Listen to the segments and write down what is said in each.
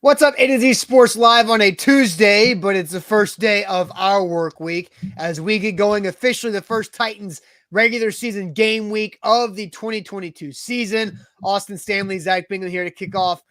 What's up, A to Z Sports Live on a Tuesday, but it's the first day of our work week as we get going officially the first Titans regular season game week of the 2022 season. Austin Stanley, Zach Bingham here to kick off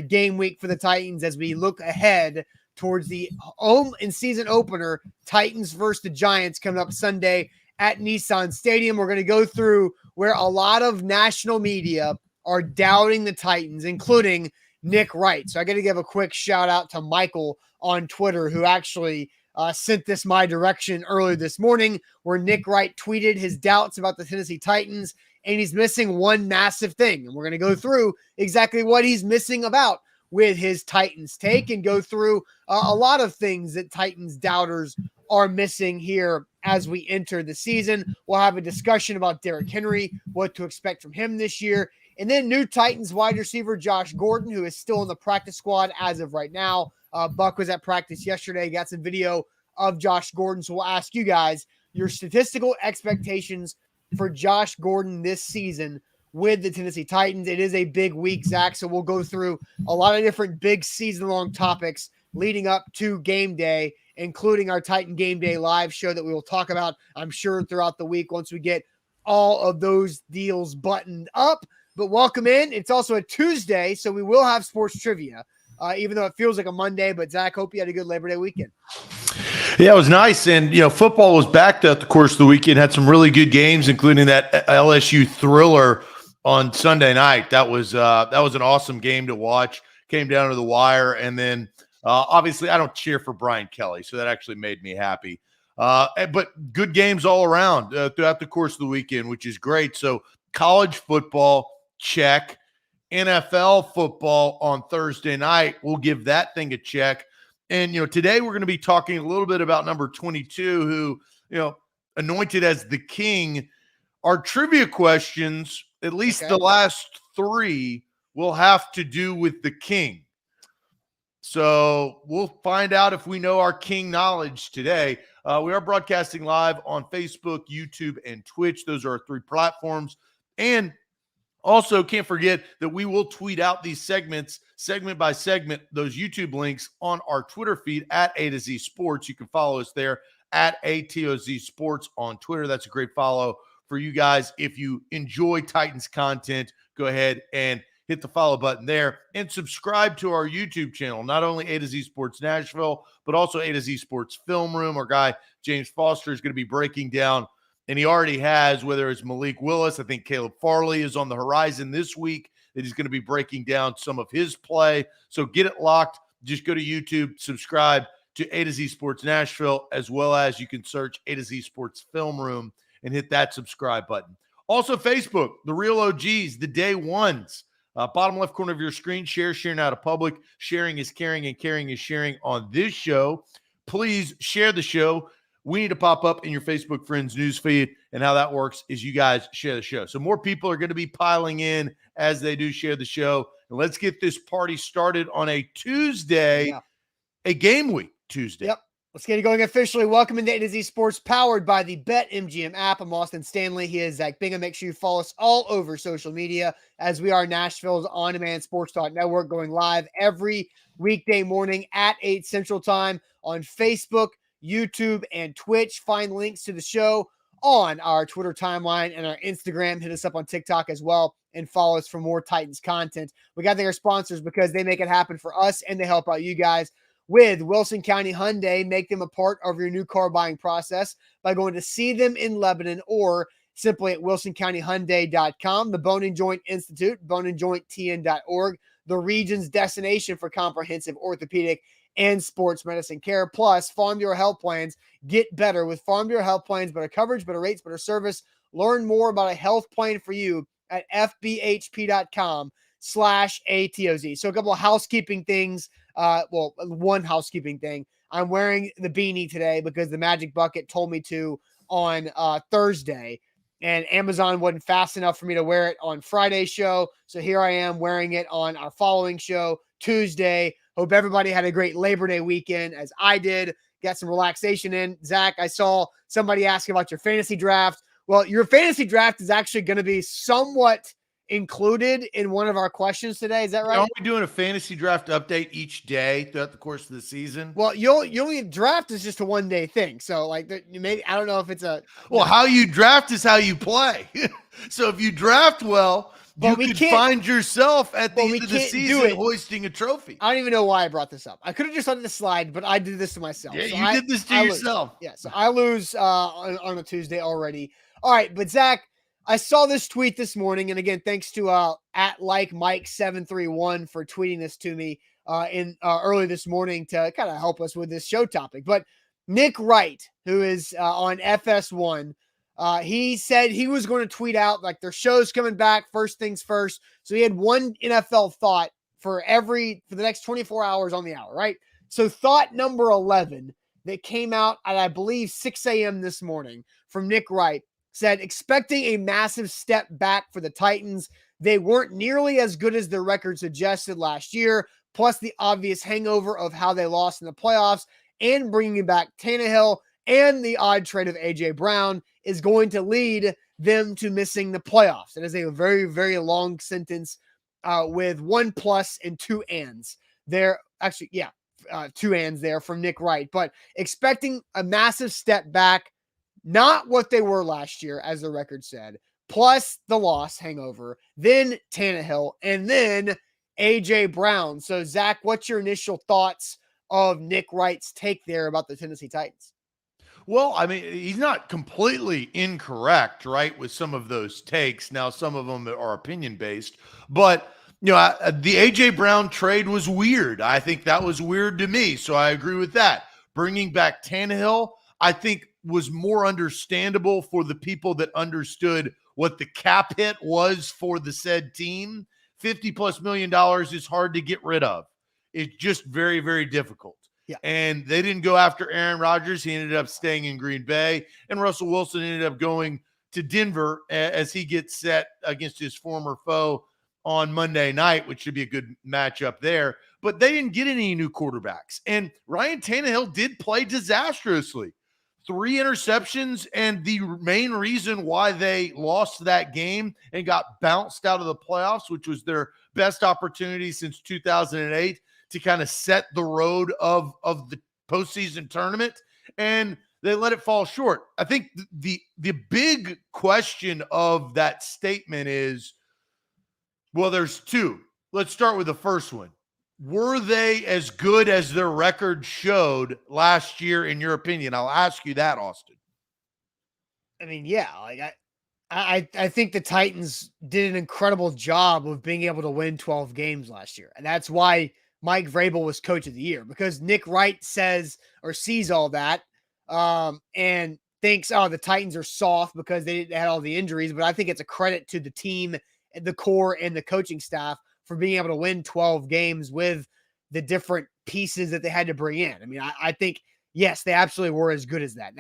game week for the Titans as we look ahead towards the home and season opener, Titans versus the Giants, coming up Sunday at Nissan Stadium. We're going to go through where a lot of national media are doubting the Titans, including Nick Wright. So I got to give a quick shout out to Michael on Twitter, who actually sent this my direction earlier this morning, where Nick Wright tweeted his doubts about the Tennessee Titans, and he's missing one massive thing. And we're going to go through exactly what he's missing about with his Titans take and go through a lot of things that Titans doubters are missing here as we enter the season. We'll have a discussion about Derrick Henry, what to expect from him this year. And then new Titans wide receiver Josh Gordon, who is still in the practice squad as of right now. Buck was at practice yesterday, got some video of Josh Gordon. So we'll ask you guys your statistical expectations for Josh Gordon this season with the Tennessee Titans. It is a big week, Zach, so we'll go through a lot of different big season-long topics leading up to game day, including our Titan Game Day live show that we will talk about, I'm sure, throughout the week once we get all of those deals buttoned up. But welcome in. It's also a Tuesday, so we will have sports trivia, even though it feels like a Monday. But, Zach, hope you had a good Labor Day weekend. Yeah, it was nice. And, football was back throughout the course of the weekend, had some really good games, including that LSU thriller on Sunday night. That was an awesome game to watch. Came down to the wire. And then, obviously, I don't cheer for Brian Kelly, so that actually made me happy. But good games all around throughout the course of the weekend, which is great. So college football, check. NFL football on Thursday night, we'll give that thing a check. And, today we're going to be talking a little bit about number 22, who, anointed as the king. Our trivia questions, at least the last three, will have to do with the king. So we'll find out if we know our king knowledge today. We are broadcasting live on Facebook, YouTube, and Twitch. Those are our three platforms. And also, can't forget that we will tweet out these segments, segment by segment, those YouTube links on our Twitter feed at A to Z Sports. You can follow us there at ATOZ Sports on Twitter. That's a great follow for you guys. If you enjoy Titans content, go ahead and hit the follow button there and subscribe to our YouTube channel. Not only A to Z Sports Nashville, but also A to Z Sports Film Room. Our guy, James Foster, is going to be breaking down, and he already has, whether it's Malik Willis. I think Caleb Farley is on the horizon this week that he's going to be breaking down some of his play. So get it locked. Just go to YouTube, subscribe to A to Z Sports Nashville, as well as you can search A to Z Sports Film Room and hit that subscribe button. Also, Facebook, the real OGs, the day ones. Bottom left corner of your screen, sharing out of public. Sharing is caring, and caring is sharing on this show. Please share the show. We need to pop up in your Facebook friends news feed, and how that works is you guys share the show. So more people are going to be piling in as they do share the show. And let's get this party started on a Tuesday, a game week Tuesday. Yep. Let's get it going officially. Welcome into A to Z Sports, powered by the BetMGM app. I'm Austin Stanley. He is Zach Bingham. Make sure you follow us all over social media, as we are Nashville's on-demand sports talk network, going live every weekday morning at 8 Central Time on Facebook, YouTube, and Twitch. Find links to the show on our Twitter timeline and our Instagram. Hit us up on TikTok as well, and follow us for more Titans content. We got to thank our sponsors because they make it happen for us and they help out you guys. With Wilson County Hyundai, make them a part of your new car buying process by going to see them in Lebanon or simply at wilsoncountyhyundai.com. The Bone and Joint Institute, boneandjointtn.org, the region's destination for comprehensive orthopedic and sports medicine care. Plus, Farm Bureau Health Plans. Get better with Farm Bureau Health Plans. Better coverage, better rates, better service. Learn more about a health plan for you at fbhp.com/ATOZ. So a couple of housekeeping things. One housekeeping thing. I'm wearing the beanie today because the Magic Bucket told me to on Thursday, and Amazon wasn't fast enough for me to wear it on Friday's show. So here I am wearing it on our following show, Tuesday. Hope everybody had a great Labor Day weekend, as I did. Got some relaxation in. Zach, I saw somebody ask about your fantasy draft. Well, your fantasy draft is actually going to be somewhat included in one of our questions today. Is that right? Aren't we doing a fantasy draft update each day throughout the course of the season? Well, you only draft is just a 1 day thing. So like maybe I don't know if it's a well, how you draft is how you play. So if you draft well, but you could find yourself at the end of the season hoisting a trophy. I don't even know why I brought this up. I could have just let it slide, but I did this to myself. Yeah, so you did this to yourself. Yeah, so I lose on a Tuesday already. All right, but Zach, I saw this tweet this morning, and again, thanks to at like Mike731 for tweeting this to me early this morning to kind of help us with this show topic. But Nick Wright, who is on FS1, he said he was going to tweet out like their show's coming back first things first. So he had one NFL thought for the next 24 hours on the hour, right? So thought number 11 that came out at, I believe, 6 a.m. this morning from Nick Wright said, expecting a massive step back for the Titans. They weren't nearly as good as their record suggested last year, plus the obvious hangover of how they lost in the playoffs, and bringing back Tannehill and the odd trade of A.J. Brown is going to lead them to missing the playoffs. It is a very, very long sentence with one plus and two ands there. Actually, yeah, two ands there from Nick Wright, but expecting a massive step back, not what they were last year, as the record said, plus the loss hangover, then Tannehill, and then A.J. Brown. So, Zach, what's your initial thoughts of Nick Wright's take there about the Tennessee Titans? Well, I mean, he's not completely incorrect, right, with some of those takes. Now, some of them are opinion-based, but, you know, the A.J. Brown trade was weird. I think that was weird to me, so I agree with that. Bringing back Tannehill, I think, was more understandable for the people that understood what the cap hit was for the said team. $50+ million is hard to get rid of. It's just very, very difficult. Yeah. And they didn't go after Aaron Rodgers. He ended up staying in Green Bay. And Russell Wilson ended up going to Denver as he gets set against his former foe on Monday night, which should be a good matchup there. But they didn't get any new quarterbacks. And Ryan Tannehill did play disastrously. 3 interceptions, and the main reason why they lost that game and got bounced out of the playoffs, which was their best opportunity since 2008 to kind of set the road of the postseason tournament, and they let it fall short. I think the big question of that statement is, well, there's two. Let's start with the first one. Were they as good as their record showed last year, in your opinion? I'll ask you that, Austin. I mean, yeah, like I think the Titans did an incredible job of being able to win 12 games last year. And that's why Mike Vrabel was coach of the year, because Nick Wright says or sees all that and thinks, oh, the Titans are soft because they had all the injuries. But I think it's a credit to the team, the core, and the coaching staff for being able to win 12 games with the different pieces that they had to bring in. I mean, I think, yes, they absolutely were as good as that.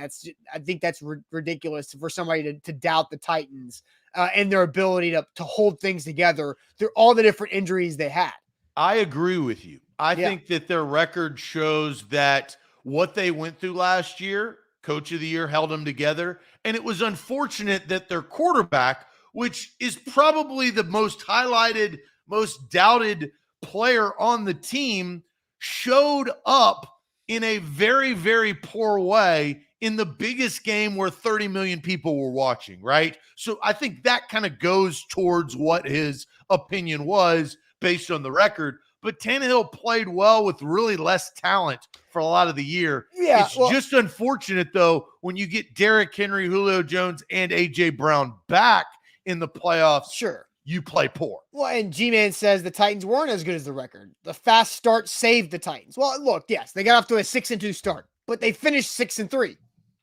I think that's ridiculous for somebody to doubt the Titans and their ability to hold things together through all the different injuries they had. I agree with you. I think that their record shows that what they went through last year, coach of the year held them together. And it was unfortunate that their quarterback, which is probably the most highlighted, most doubted player on the team, showed up in a very, very poor way in the biggest game where 30 million people were watching, right? So I think that kind of goes towards what his opinion was based on the record. But Tannehill played well with really less talent for a lot of the year. Yeah, it's just unfortunate, though, when you get Derrick Henry, Julio Jones, and A.J. Brown back in the playoffs. Sure. You play poor. Well, and G-Man says the Titans weren't as good as the record. The fast start saved the Titans. Well, look, yes, they got off to a 6-2 start, but they finished 6-3.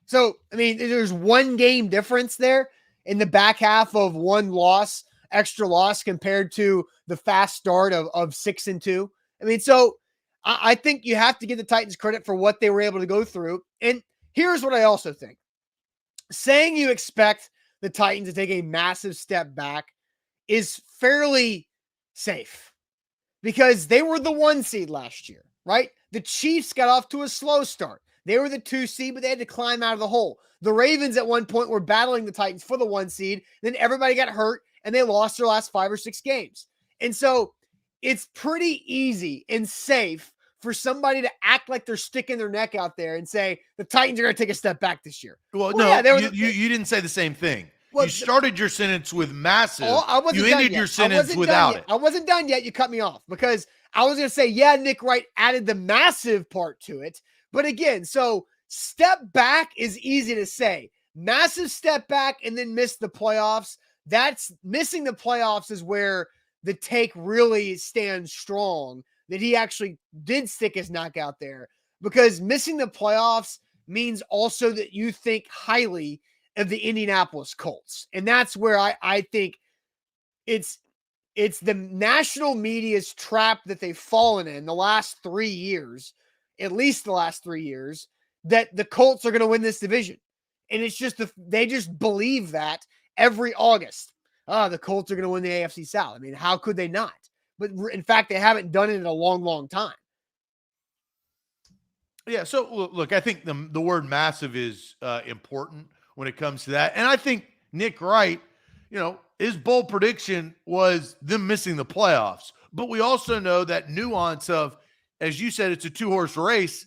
So, I mean, there's one game difference there in the back half of one loss, extra loss compared to the fast start of 6-2. I mean, so I think you have to give the Titans credit for what they were able to go through. And here's what I also think. Saying you expect the Titans to take a massive step back is fairly safe because they were the 1 seed last year, right? The Chiefs got off to a slow start. They were the 2 seed, but they had to climb out of the hole. The Ravens at one point were battling the Titans for the 1 seed. Then everybody got hurt and they lost their last 5 or 6 games. And so it's pretty easy and safe for somebody to act like they're sticking their neck out there and say the Titans are going to take a step back this year. Well, no, yeah, you didn't say the same thing. Well, you started your sentence with massive. You ended your sentence without it. I wasn't done yet. You cut me off because I was going to say, yeah, Nick Wright added the massive part to it. But again, so step back is easy to say. Massive step back and then miss the playoffs. That's missing the playoffs is where the take really stands strong, that he actually did stick his neck out there, because missing the playoffs means also that you think highly of the Indianapolis Colts. And that's where I think it's the national media's trap that they've fallen in the last 3 years, at least the last 3 years, that the Colts are going to win this division. And it's just, they just believe that every August. The Colts are going to win the AFC South. I mean, how could they not? But in fact, they haven't done it in a long, long time. Yeah. So look, I think the word massive is important when it comes to that. And I think Nick Wright, his bold prediction was them missing the playoffs. But we also know that nuance of, as you said, it's a 2-horse race.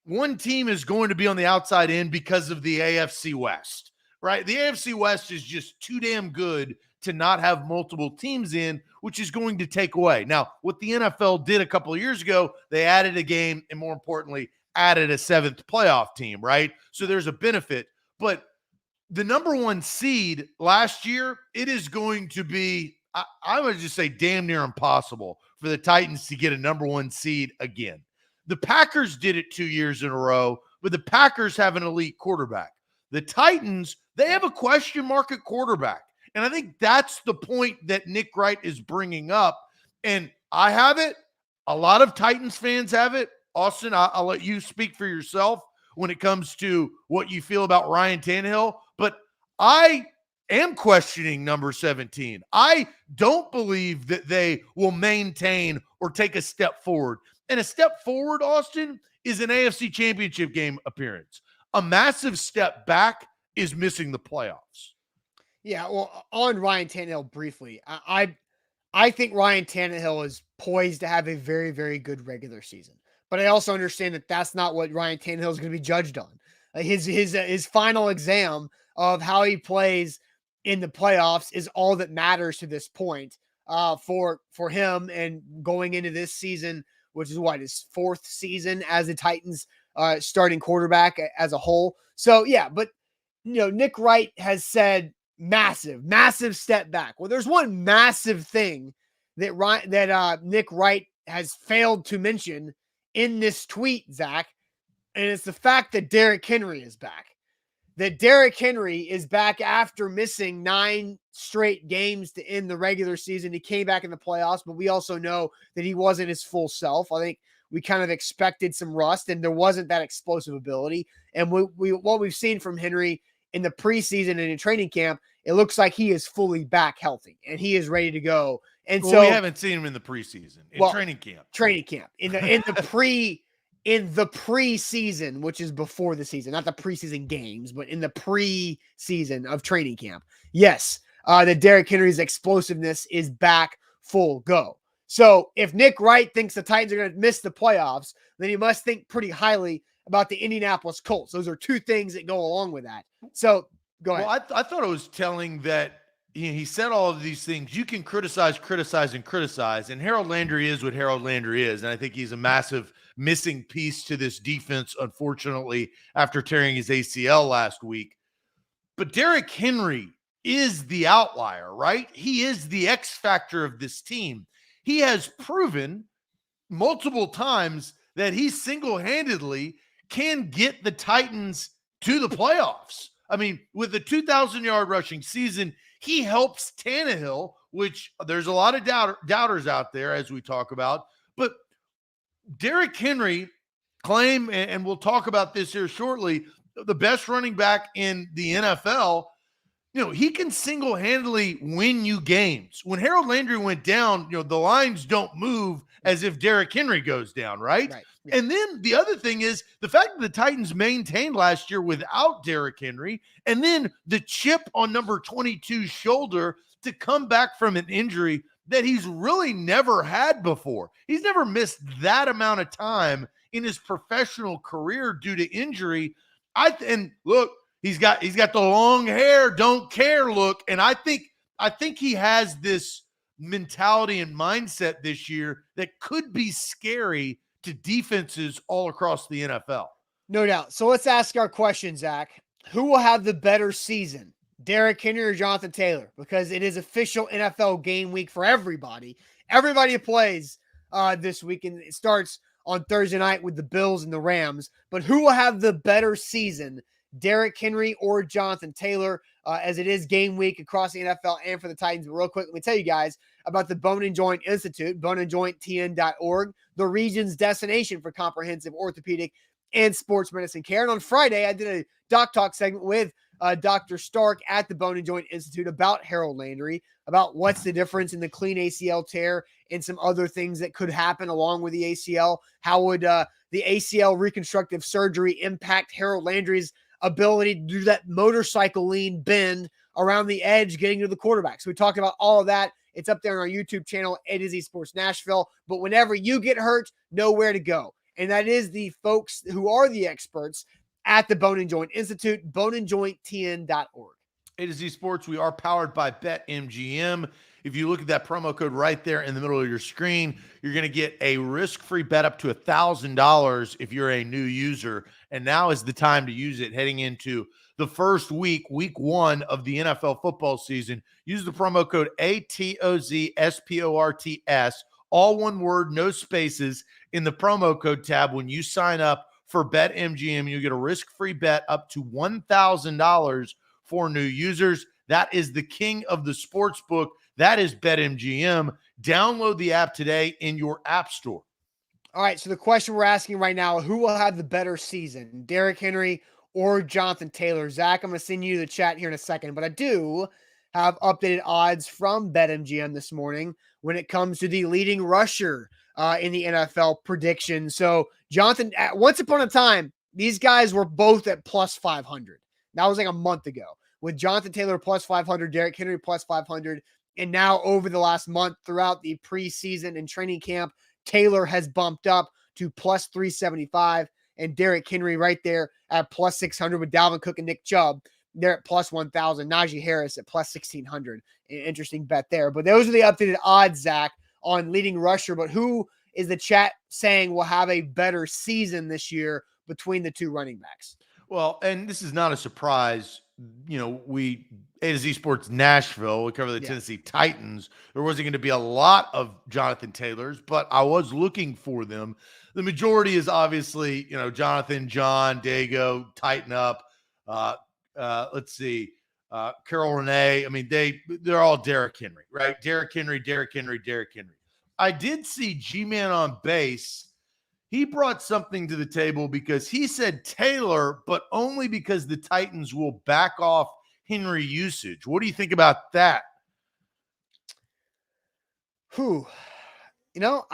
One team is going to be on the outside in because of the AFC West, right? The AFC West is just too damn good to not have multiple teams in, which is going to take away. Now, what the NFL did a couple of years ago, they added a game and, more importantly, added a 7th playoff team, right? So there's a benefit. But the number 1 seed last year, it is going to be, I would just say, damn near impossible for the Titans to get a number 1 seed again. The Packers did it 2 years in a row, but the Packers have an elite quarterback. The Titans, they have a question mark at quarterback. And I think that's the point that Nick Wright is bringing up. And I have it. A lot of Titans fans have it. Austin, I'll let you speak for yourself when it comes to what you feel about Ryan Tannehill. But I am questioning number 17. I don't believe that they will maintain or take a step forward. And a step forward, Austin, is an AFC Championship game appearance. A massive step back is missing the playoffs. Yeah, well, on Ryan Tannehill briefly, I think Ryan Tannehill is poised to have a very, very good regular season. But I also understand that that's not what Ryan Tannehill is going to be judged on. His final exam of how he plays in the playoffs is all that matters to this point for him, and going into this season, which is his 4th season as the Titans starting quarterback as a whole. So yeah, but Nick Wright has said massive step back. Well, there's one massive thing that Nick Wright has failed to mention in this tweet, Zach, and it's the fact that Derrick Henry is back. That Derrick Henry is back after missing 9 straight games to end the regular season. He came back in the playoffs, but we also know that he wasn't his full self. I think we kind of expected some rust, and there wasn't that explosive ability. And what we've seen from Henry in the preseason and in training camp, it looks like he is fully back healthy and he is ready to go. And so we haven't seen him in the preseason, training camp, in the preseason, which is before the season, not the preseason games, but in the preseason of training camp. Yes, that Derrick Henry's explosiveness is back full go. So if Nick Wright thinks the Titans are going to miss the playoffs, then he must think pretty highly about the Indianapolis Colts. Those are 2 things that go along with that. So go ahead. Well, I thought it was telling that he said all of these things. You can criticize. And Harold Landry is what Harold Landry is. And I think he's a massive missing piece to this defense, unfortunately, after tearing his ACL last week. But Derrick Henry is the outlier, right? He is the X factor of this team. He has proven multiple times that he single-handedly can get the Titans to the playoffs. I mean, with a 2,000-yard rushing season, he helps Tannehill, which there's a lot of doubters out there, as we talk about. But Derrick Henry claim, and we'll talk about this here shortly, the best running back in the NFL. He can single-handedly win you games. When Harold Landry went down, the lines don't move as if Derrick Henry goes down, right? Yeah. And then the other thing is the fact that the Titans maintained last year without Derrick Henry, and then the chip on number 22's shoulder to come back from an injury that he's really never had before. He's never missed that amount of time in his professional career due to injury. And look, he's got the long hair, don't care look, and I think he has this mentality and mindset this year that could be scary to defenses all across the NFL. No doubt. So let's ask our question, Zach. Who will have the better season, Derrick Henry or Jonathan Taylor? Because it is official NFL game week for everybody. Everybody plays this weekend. It starts on Thursday night with the Bills and the Rams. But who will have the better season, Derrick Henry or Jonathan Taylor, as it is game week across the NFL and for the Titans? But real quick, let me tell you guys about the Bone and Joint Institute, boneandjointtn.org, the region's destination for comprehensive orthopedic and sports medicine care. And on Friday, I did a Doc Talk segment with Dr. Stark at the Bone and Joint Institute about Harold Landry, about what's the difference in the clean ACL tear and some other things that could happen along with the ACL. How would the ACL reconstructive surgery impact Harold Landry's ability to do that motorcycle lean bend around the edge, getting to the quarterback? So we talked about all of that. It's up there on our YouTube channel, A to Z Sports Nashville. But whenever you get hurt, know where to go. And that is the folks who are the experts at the Bone and Joint Institute, boneandjointtn.org. A to Z Sports, we are powered by BetMGM. If you look at that promo code right there in the middle of your screen, you're going to get a risk-free bet up to $1,000 if you're a new user. And now is the time to use it heading into the first week 1 of the NFL football season. Use the promo code ATOZSPORTS, all one word, no spaces, in the promo code tab when you sign up for BetMGM. You get a risk-free bet up to $1,000 for new users. That is the king of the sports book. That is BetMGM. Download the app today in your app store. All right, so the question we're asking right now, who will have the better season, Derrick Henry or Jonathan Taylor? Zach, I'm going to send you the chat here in a second, but I do have updated odds from BetMGM this morning when it comes to the leading rusher in the NFL prediction. So Jonathan, once upon a time, these guys were both at plus 500. That was like a month ago. With Jonathan Taylor plus 500, Derrick Henry plus 500, and now over the last month throughout the preseason and training camp, Taylor has bumped up to plus 375, and Derrick Henry right there at plus 600 with Dalvin Cook and Nick Chubb. They're at plus 1,000. Najee Harris at plus 1,600. An interesting bet there. But those are the updated odds, Zach, on leading rusher. But who is the chat saying will have a better season this year between the two running backs? Well, and this is not a surprise. You know, we, A to Z Sports Nashville, we cover the Tennessee Titans. There wasn't going to be a lot of Jonathan Taylors, but I was looking for them. The majority is obviously, you know, Jonathan, John, Dago, Tighten Up. Let's see, Carol Renee. I mean, they're all Derrick Henry, right? Derrick Henry. I did see G-Man on base. He brought something to the table because he said Taylor, but only because the Titans will back off Henry usage. What do you think about that? You know,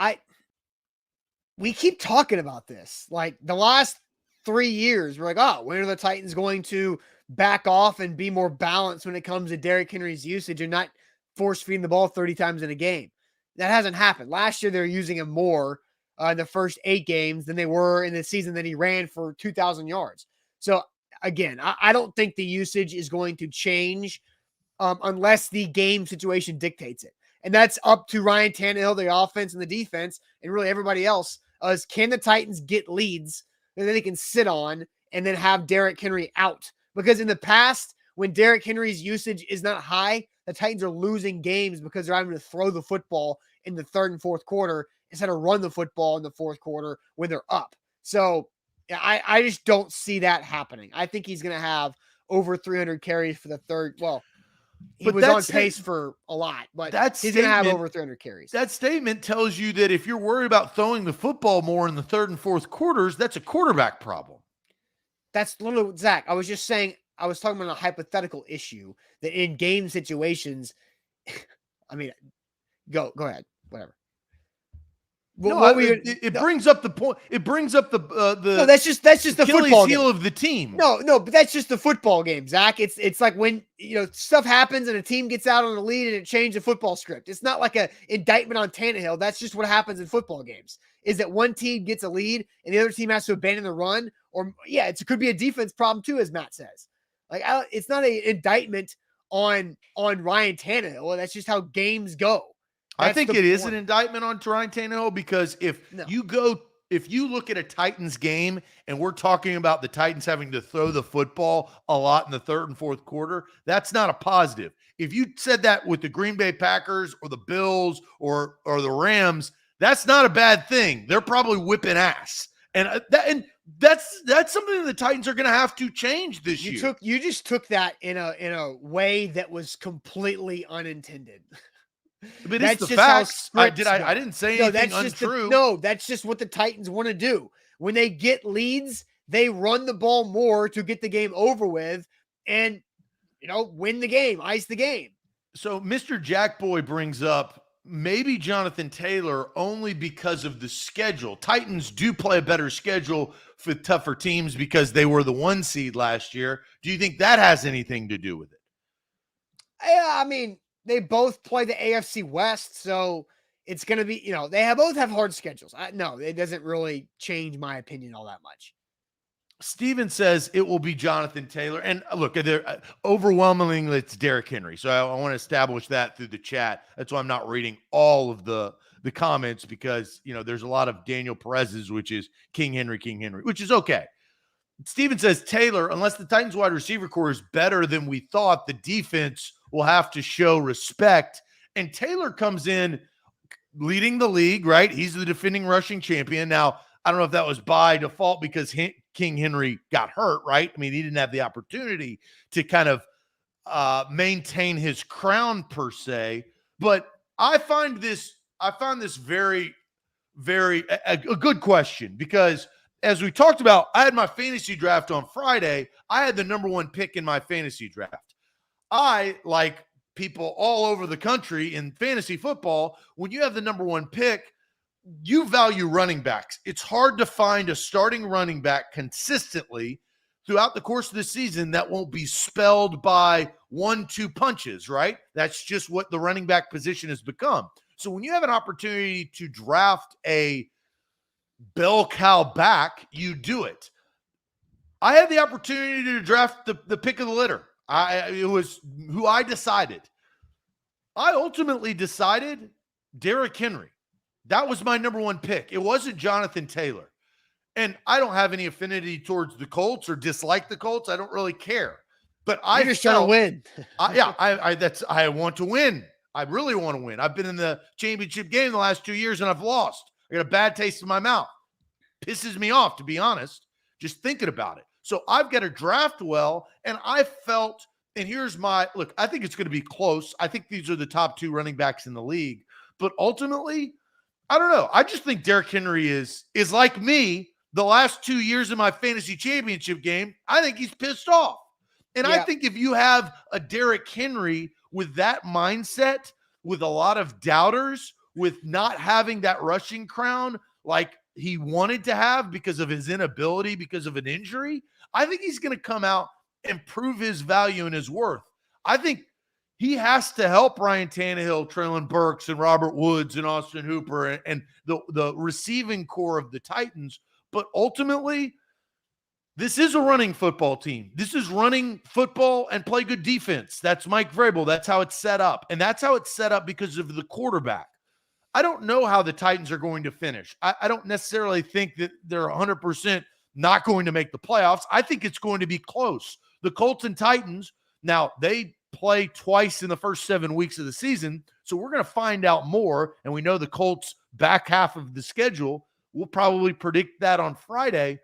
we keep talking about this. Like the last 3 years, we're like, oh, when are the Titans going to back off and be more balanced when it comes to Derrick Henry's usage and not force feeding the ball 30 times in a game? That hasn't happened. Last year, they were using him more in the first 8 games than they were in the season that he ran for 2,000 yards. So again, I don't think the usage is going to change unless the game situation dictates it. And that's up to Ryan Tannehill, the offense and the defense, and really everybody else. Can the Titans get leads that they can sit on and then have Derrick Henry out? Because in the past, when Derrick Henry's usage is not high, the Titans are losing games because they're having to throw the football in the third and fourth quarter instead of run the football in the fourth quarter when they're up. So I just don't see that happening. I think he's going to have over 300 carries for the third. Well, he was on pace for a lot, but he's going to have over 300 carries. That statement tells you that if you're worried about throwing the football more in the third and fourth quarters, that's a quarterback problem. That's literally, Zach, I was just saying, I was talking about a hypothetical issue that in game situations, I mean, go ahead, whatever. It brings up the point. It brings up the that's just the football heel game of the team. No, but that's just the football game, Zach. It's like when stuff happens and a team gets out on a lead and it changed the football script. It's not like an indictment on Tannehill. That's just what happens in football games. Is that one team gets a lead and the other team has to abandon the run, or it could be a defense problem too, as Matt says. Like it's not an indictment on Ryan Tannehill. That's just how games go. I think it is an indictment on Ryan Tannehill because if you look at a Titans game and we're talking about the Titans having to throw the football a lot in the third and fourth quarter, that's not a positive. If you said that with the Green Bay Packers or the Bills or the Rams, that's not a bad thing. They're probably whipping ass. And that's something that the Titans are going to have to change this year. You just took that in a way that was completely unintended. But it's the facts. I didn't say anything untrue. That's just what the Titans want to do. When they get leads, they run the ball more to get the game over with and, win the game, ice the game. So Mr. Jackboy brings up maybe Jonathan Taylor only because of the schedule. Titans do play a better schedule for tougher teams because they were the 1 seed last year. Do you think that has anything to do with it? Yeah, I mean, they both play the AFC West, so it's going to be, they both have hard schedules. No, it doesn't really change my opinion all that much. Steven says it will be Jonathan Taylor. And look, overwhelmingly, it's Derrick Henry. So I want to establish that through the chat. That's why I'm not reading all of the comments because, there's a lot of Daniel Perez's, which is King Henry, which is okay. Steven says Taylor, unless the Titans wide receiver core is better than we thought, the defense will have to show respect. And Taylor comes in leading the league, right? He's the defending rushing champion. Now, I don't know if that was by default because King Henry got hurt, right? I mean, he didn't have the opportunity to kind of maintain his crown per se. But I find this very, very a good question because as we talked about, I had my fantasy draft on Friday. I had the number 1 pick in my fantasy draft. I, like people all over the country in fantasy football, when you have the number 1 pick, you value running backs. It's hard to find a starting running back consistently throughout the course of the season that won't be spelled by 1-2 punches, right? That's just what the running back position has become. So when you have an opportunity to draft a bell cow back, you do it. I had the opportunity to draft the pick of the litter. It was who I decided. I ultimately decided Derrick Henry. That was my number 1 pick. It wasn't Jonathan Taylor. And I don't have any affinity towards the Colts or dislike the Colts. I don't really care. But You're just trying to win. I want to win. I really want to win. I've been in the championship game the last 2 years and I've lost. I got a bad taste in my mouth. Pisses me off, to be honest, just thinking about it. So I've got to draft well, and I felt, and here's my, look, I think it's going to be close. I think these are the top 2 running backs in the league. But ultimately, I don't know. I just think Derrick Henry is like me the last 2 years in my fantasy championship game. I think he's pissed off. And I think if you have a Derrick Henry with that mindset, with a lot of doubters, with not having that rushing crown like he wanted to have because of his inability, because of an injury, I think he's going to come out and prove his value and his worth. I think he has to help Ryan Tannehill, Treylon Burks, and Robert Woods, and Austin Hooper, and the receiving core of the Titans. But ultimately, this is a running football team. This is running football and play good defense. That's Mike Vrabel. That's how it's set up. And that's how it's set up because of the quarterback. I don't know how the Titans are going to finish. I don't necessarily think that they're 100% not going to make the playoffs. I think it's going to be close. The Colts and Titans, now they play twice in the first 7 weeks of the season, so we're going to find out more, and we know the Colts' back half of the schedule. We'll probably predict that on Friday,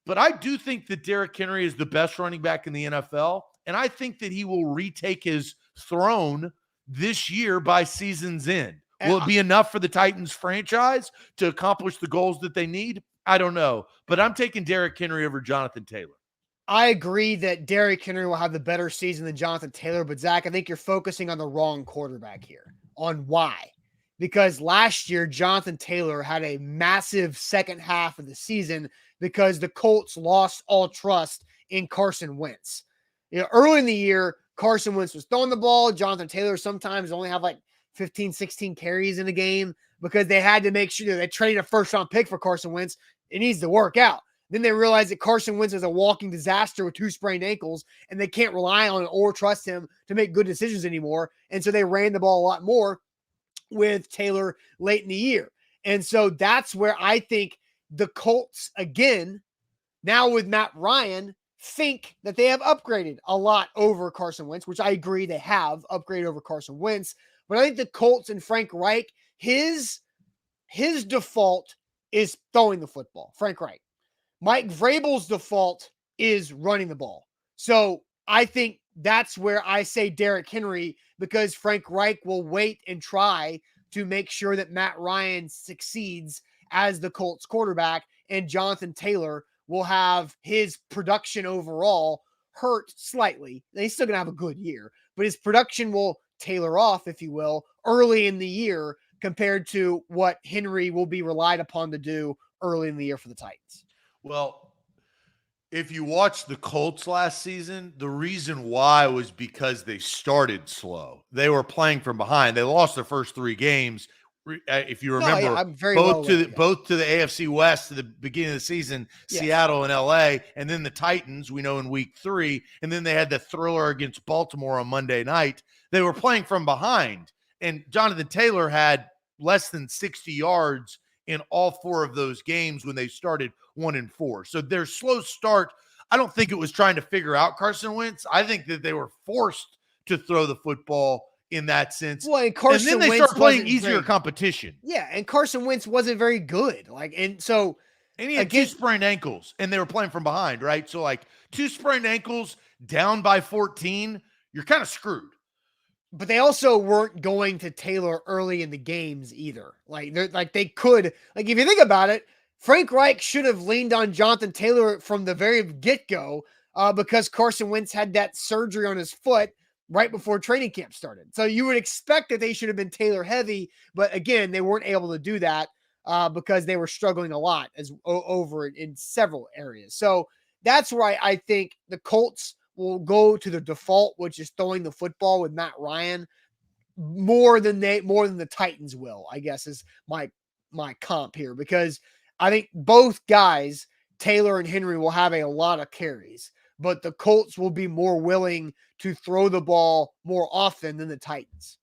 but I do think that Derrick Henry is the best running back in the NFL, and I think that he will retake his throne this year by season's end. Will it be enough for the Titans franchise to accomplish the goals that they need? I don't know, but I'm taking Derrick Henry over Jonathan Taylor. I agree that Derrick Henry will have the better season than Jonathan Taylor, but Zach, I think you're focusing on the wrong quarterback here. On why? because last year Jonathan Taylor had a massive second half of the season because the Colts lost all trust in Carson Wentz. Early in the year, Carson Wentz was throwing the ball. Jonathan Taylor sometimes only have like 15, 16 carries in a game because they had to make sure they traded a first-round pick for Carson Wentz. It needs to work out. Then they realized that Carson Wentz is a walking disaster with 2 sprained ankles, and they can't rely on or trust him to make good decisions anymore. And so they ran the ball a lot more with Taylor late in the year. And so that's where I think the Colts, again, now with Matt Ryan, think that they have upgraded a lot over Carson Wentz, which I agree they have upgraded over Carson Wentz. But I think the Colts and Frank Reich, his default is throwing the football, Frank Reich. Mike Vrabel's default is running the ball. So I think that's where I say Derrick Henry, because Frank Reich will wait and try to make sure that Matt Ryan succeeds as the Colts quarterback, and Jonathan Taylor will have his production overall hurt slightly. He's still going to have a good year, but his production will tailor off, if you will, early in the year compared to what Henry will be relied upon to do early in the year for the Titans. Well, if you watch the Colts last season, the reason why was because they started slow. They were playing from behind. They lost their first 3 games. If you remember, I'm very both to the AFC West at the beginning of the season, yes. Seattle and LA, and then the Titans, we know, in week 3, and then they had the thriller against Baltimore on Monday night. They were playing from behind, and Jonathan Taylor had less than 60 yards in all 4 of those games when they started 1-4. So their slow start, I don't think it was trying to figure out Carson Wentz. I think that they were forced to throw the football in that sense. Well, and then they start playing easier competition. Yeah, and Carson Wentz wasn't very good. And he had 2 sprained ankles, and they were playing from behind, right? So 2 sprained ankles down by 14, you're kind of screwed. But they also weren't going to Taylor early in the games either. They could, if you think about it, Frank Reich should have leaned on Jonathan Taylor from the very get-go because Carson Wentz had that surgery on his foot right before training camp started. So you would expect that they should have been Taylor heavy, but again, they weren't able to do that because they were struggling a lot over in several areas. So that's where I think the Colts will go to the default, which is throwing the football with Matt Ryan more than the Titans will, I guess, is my comp here, because I think both guys, Taylor and Henry, will have a lot of carries, but the Colts will be more willing to throw the ball more often than the Titans.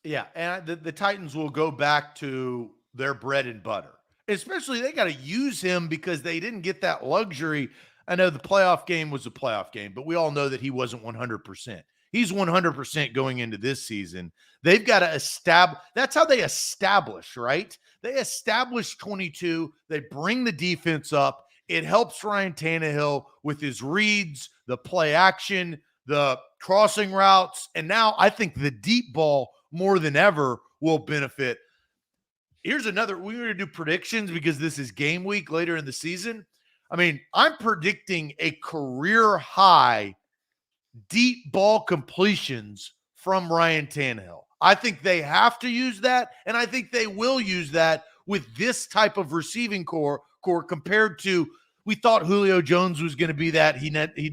Yeah, and the Titans will go back to their bread and butter. Especially they got to use him because they didn't get that luxury. I know the playoff game was a playoff game, but we all know that he wasn't 100%. He's 100% going into this season. They've got to establish. That's how they establish, right? They establish 22. They bring the defense up. It helps Ryan Tannehill with his reads, the play action, the crossing routes. And now I think the deep ball more than ever will benefit. Here's another. We're going to do predictions because this is game week later in the season. I mean, I'm predicting a career high deep ball completions from Ryan Tannehill. I think they have to use that, and I think they will use that with this type of receiving core compared to, we thought Julio Jones was going to be that. He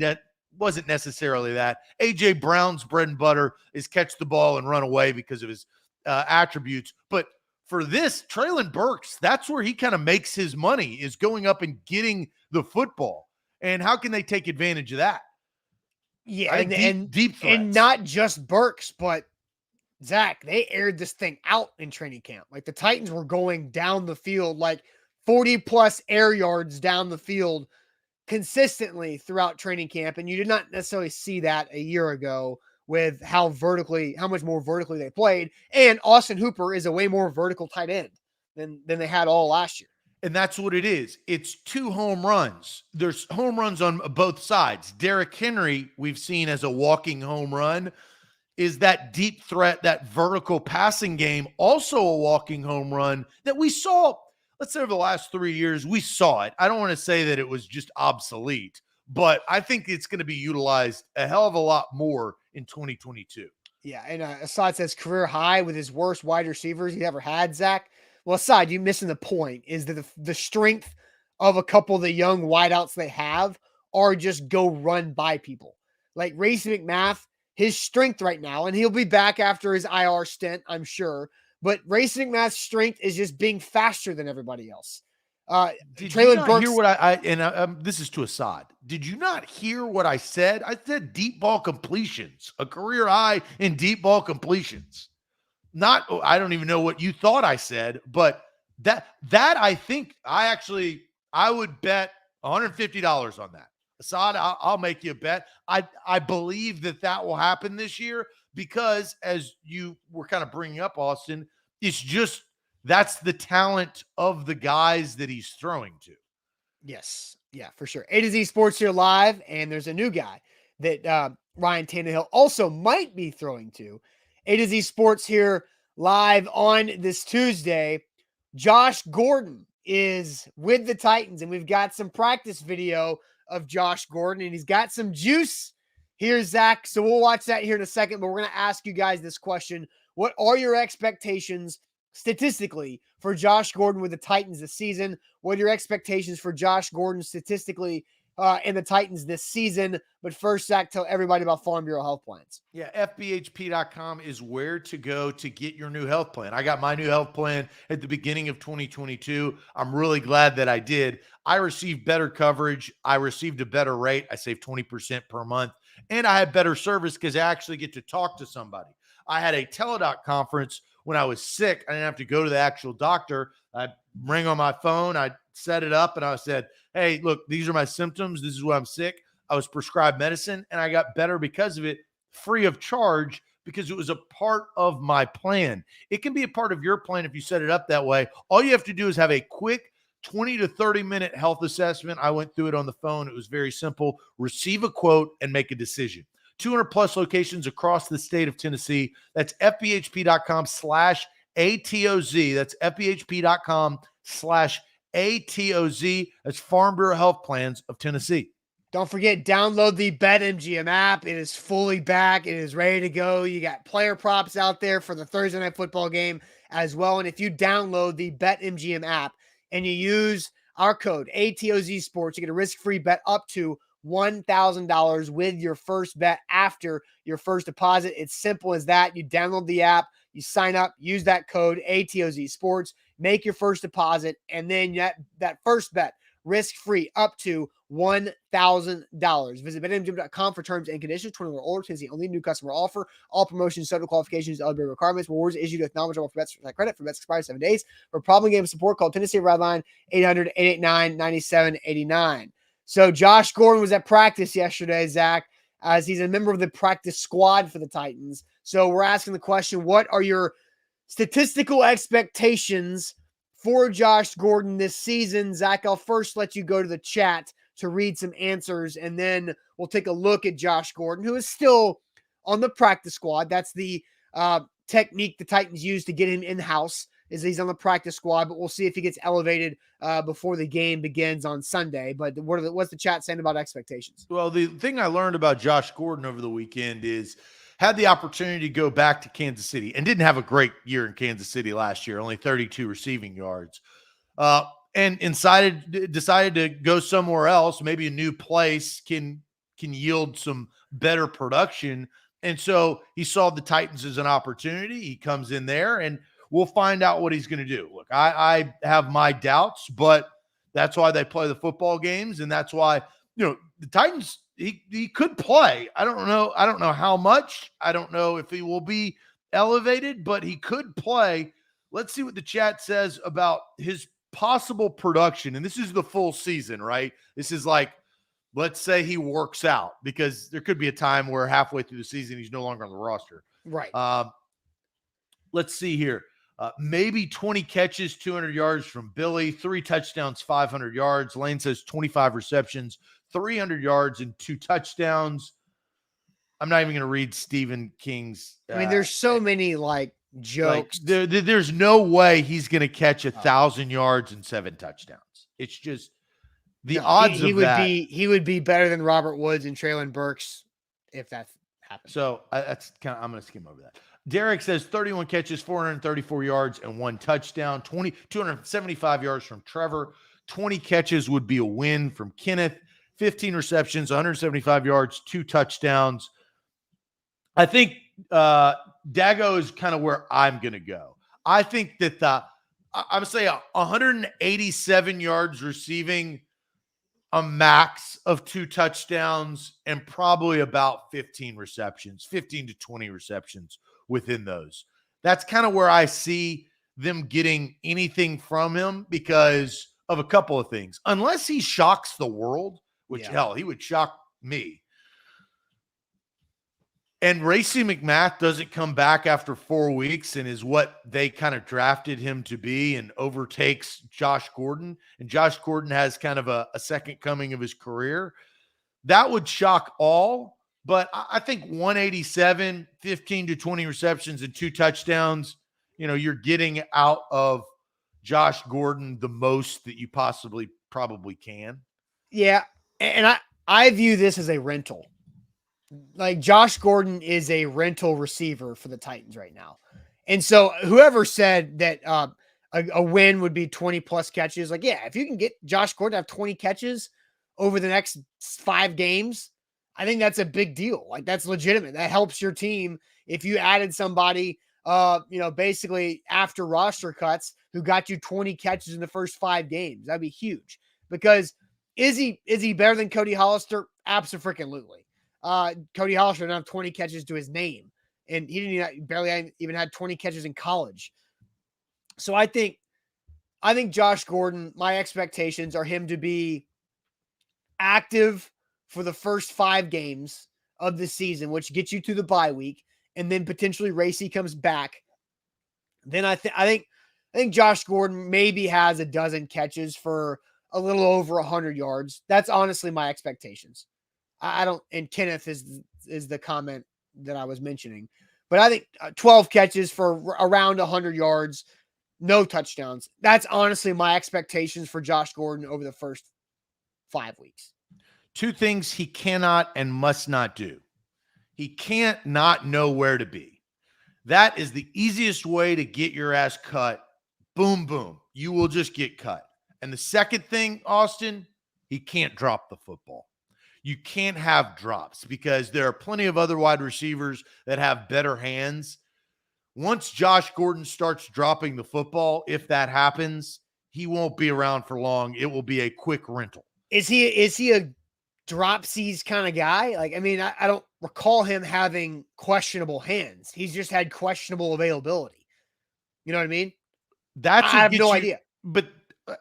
wasn't necessarily that. A.J. Brown's bread and butter is catch the ball and run away because of his attributes. But for this, Treylon Burks, that's where he kind of makes his money, is going up and getting the football. And how can they take advantage of that? Yeah, and deep threats. And not just Burks, but Zach, they aired this thing out in training camp. Like, the Titans were going down the field, like 40-plus air yards down the field consistently throughout training camp, and you did not necessarily see that a year ago with how much more vertically they played. And Austin Hooper is a way more vertical tight end than they had all last year. And that's what it is. It's 2 home runs. There's home runs on both sides. Derrick Henry, we've seen as a walking home run, is that deep threat, that vertical passing game, also a walking home run that we saw, let's say over the last 3 years, we saw it. I don't want to say that it was just obsolete, but I think it's going to be utilized a hell of a lot more in 2022. Yeah, and Assad says career high with his worst wide receivers he ever had, Zach. Well, Assad, you missing the point is that the strength of a couple of the young wideouts they have are just go run by people. Like Racey McMath, his strength right now, and he'll be back after his IR stint, I'm sure. But Racey McMath's strength is just being faster than everybody else. Did you Traylon not Burks, hear what I this is to Assad. Did you not hear what I said? I said deep ball completions, a career high in deep ball completions. Not, I don't even know what you thought I said, but that I think I would bet $150 on that. Assad, I'll make you a bet. I believe that will happen this year because, as you were kind of bringing up, Austin, it's just that's the talent of the guys that he's throwing to. yes. Yeah, for sure. A to Z Sports here live, and there's a new guy that Ryan Tannehill also might be throwing to. A to Z Sports here live on this Tuesday. Josh Gordon is with the Titans, and we've got some practice video of Josh Gordon, and he's got some juice here, Zach. So we'll watch that here in a second, but we're going to ask you guys this question. What are your expectations statistically for Josh Gordon with the Titans this season? What are your expectations for Josh Gordon statistically and the Titans this season? But first, Zach, tell everybody about Farm Bureau Health Plans. Yeah, FBHP.com is where to go to get your new health plan. I got my new health plan at the beginning of 2022. I'm really glad that I did. I received better coverage. I received a better rate. I saved 20% per month. And I had better service because I actually get to talk to somebody. I had a teledoc conference when I was sick. I didn't have to go to the actual doctor. I rang on my phone. I set it up and I said, hey, look, these are my symptoms. This is why I'm sick. I was prescribed medicine and I got better because of it, free of charge, because it was a part of my plan. It can be a part of your plan if you set it up that way. All you have to do is have a quick 20 to 30 minute health assessment. I went through it on the phone. It was very simple. Receive a quote and make a decision. 200 plus locations across the state of Tennessee. That's FBHP.com/ATOZ. That's FBHP.com/ATOZ. That's Farm Bureau Health Plans of Tennessee. Don't forget, download the BetMGM app. It is fully back. It is ready to go. You got player props out there for the Thursday night football game as well. And if you download the BetMGM app and you use our code ATOZ Sports, you get a risk-free bet up to $1,000 with your first bet after your first deposit. It's simple as that. You download the app, you sign up, use that code ATOZ Sports, make your first deposit, and then that first bet, risk-free up to $1,000. Visit BetMGM.com for terms and conditions. 21 or older, Tennessee only, new customer offer. All promotions, subject qualifications, eligibility requirements. Rewards issued with knowledgeable for bets credit for bets expired 7 days. For problem game support, call Tennessee Red Line 800-889-9789. So Josh Gordon was at practice yesterday, Zach, as he's a member of the practice squad for the Titans. So we're asking the question, what are your statistical expectations for Josh Gordon this season? Zach, I'll first let you go to the chat to read some answers, and then we'll take a look at Josh Gordon, who is still on the practice squad. That's the technique the Titans use to get him in-house, is he's on the practice squad, but we'll see if he gets elevated before the game begins on Sunday. But what's the chat saying about expectations? Well, the thing I learned about Josh Gordon over the weekend is had the opportunity to go back to Kansas City and didn't have a great year in Kansas City last year, only 32 receiving yards. And decided to go somewhere else. Maybe a new place can yield some better production. And so he saw the Titans as an opportunity. He comes in there and we'll find out what he's going to do. Look, I have my doubts, but that's why they play the football games. And that's why, the Titans, he could play. I don't know how much. I don't know if he will be elevated, but he could play. Let's see what the chat says about his possible production. And this is the full season, right? This is like, let's say he works out, because there could be a time where halfway through the season, he's no longer on the roster. Right. Let's see here. Maybe 20 catches, 200 yards from Billy, 3 touchdowns, 500 yards. Lane says 25 receptions, 300 yards, and 2 touchdowns. I'm not even going to read Stephen King's. There's so many jokes. There's no way he's going to catch 1,000 yards and 7 touchdowns. It's just the odds of that. He would be better than Robert Woods and Traylon Burks if that happen. So that's kind of, I'm going to skim over that. Derrick says 31 catches, 434 yards, and 1 touchdown. 275 yards from Trevor. 20 catches would be a win from Kenneth. 15 receptions, 175 yards, 2 touchdowns. I think Dago is kind of where I'm going to go. I think that I'm saying 187 yards receiving, a max of 2 touchdowns, and probably about 15 to 20 receptions within those. That's kind of where I see them getting anything from him because of a couple of things. Unless he shocks the world, which hell, he would shock me. And Racey McMath doesn't come back after 4 weeks and is what they kind of drafted him to be and overtakes Josh Gordon. And Josh Gordon has kind of a second coming of his career. That would shock all. But I think 187, 15 to 20 receptions and 2 touchdowns, you're getting out of Josh Gordon the most that you probably can. Yeah. And I view this as a rental. Like Josh Gordon is a rental receiver for the Titans right now. And so whoever said that a win would be 20 plus catches, like, yeah, if you can get Josh Gordon to have 20 catches over the next 5 games, I think that's a big deal. Like that's legitimate. That helps your team. If you added somebody, basically after roster cuts who got you 20 catches in the first 5 games, that'd be huge because is he better than Cody Hollister? Absolutely. Cody Hollister didn't have 20 catches to his name, and he barely even had 20 catches in college. So I think Josh Gordon, my expectations are him to be active for the first 5 games of the season, which gets you to the bye week, and then potentially Racey comes back. Then I think Josh Gordon maybe has a dozen catches for a little over 100 yards. That's honestly my expectations. I don't, and Kenneth is the comment that I was mentioning, but I think 12 catches for around 100 yards, no touchdowns. That's honestly my expectations for Josh Gordon over the first 5 weeks. 2 things he cannot and must not do. He can't not know where to be. That is the easiest way to get your ass cut. Boom, boom. You will just get cut. And the second thing, Austin, he can't drop the football. You can't have drops because there are plenty of other wide receivers that have better hands. Once Josh Gordon starts dropping the football, if that happens, he won't be around for long. It will be a quick rental. Is he a dropsies kind of guy? Like, I mean, I don't recall him having questionable hands. He's just had questionable availability. You know what I mean? I have no idea. But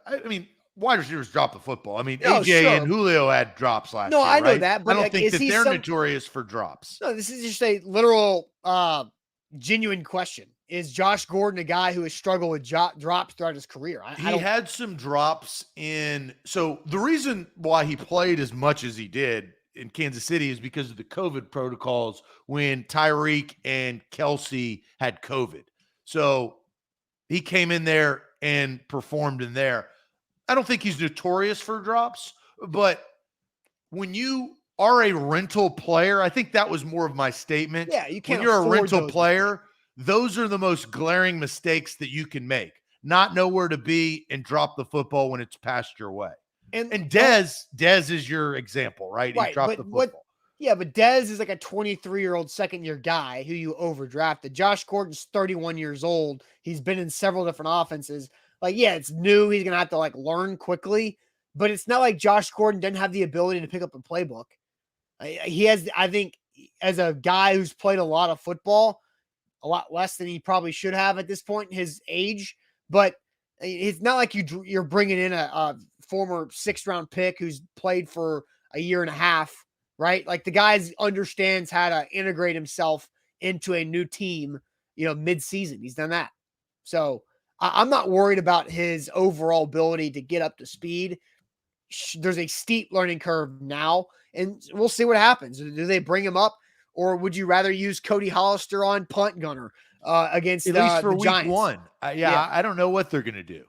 I mean, wide receivers drop the football. I mean, AJ and Julio had drops last year. No, I know right? that. But I don't think that they're notorious for drops. No, this is just a literal, genuine question. Is Josh Gordon a guy who has struggled with drops throughout his career? He had some drops so the reason why he played as much as he did in Kansas City is because of the COVID protocols when Tyreek and Kelsey had COVID. So he came in there and performed in there. I don't think he's notorious for drops, but when you are a rental player, I think that was more of my statement. Yeah, you can't. When you're a rental player, those are the most glaring mistakes that you can make. Not know where to be and drop the football when it's passed your way. And Dez is your example, right? He dropped the football. But Dez is like a 23-year-old second-year guy who you overdrafted. Josh Gordon's 31 years old. He's been in several different offenses. Like, yeah, it's new. He's going to have to, like, learn quickly. But it's not like Josh Gordon doesn't have the ability to pick up a playbook. He has, I think, as a guy who's played a lot of football, a lot less than he probably should have at this point in his age. But it's not like you're bringing in a former 6th-round pick who's played for a year and a half, right? Like, the guy understands how to integrate himself into a new team, mid-season. He's done that. So I'm not worried about his overall ability to get up to speed. There's a steep learning curve now, and we'll see what happens. Do they bring him up, or would you rather use Cody Hollister on punt gunner against at least for the week Giants? 1? I don't know what they're going to do.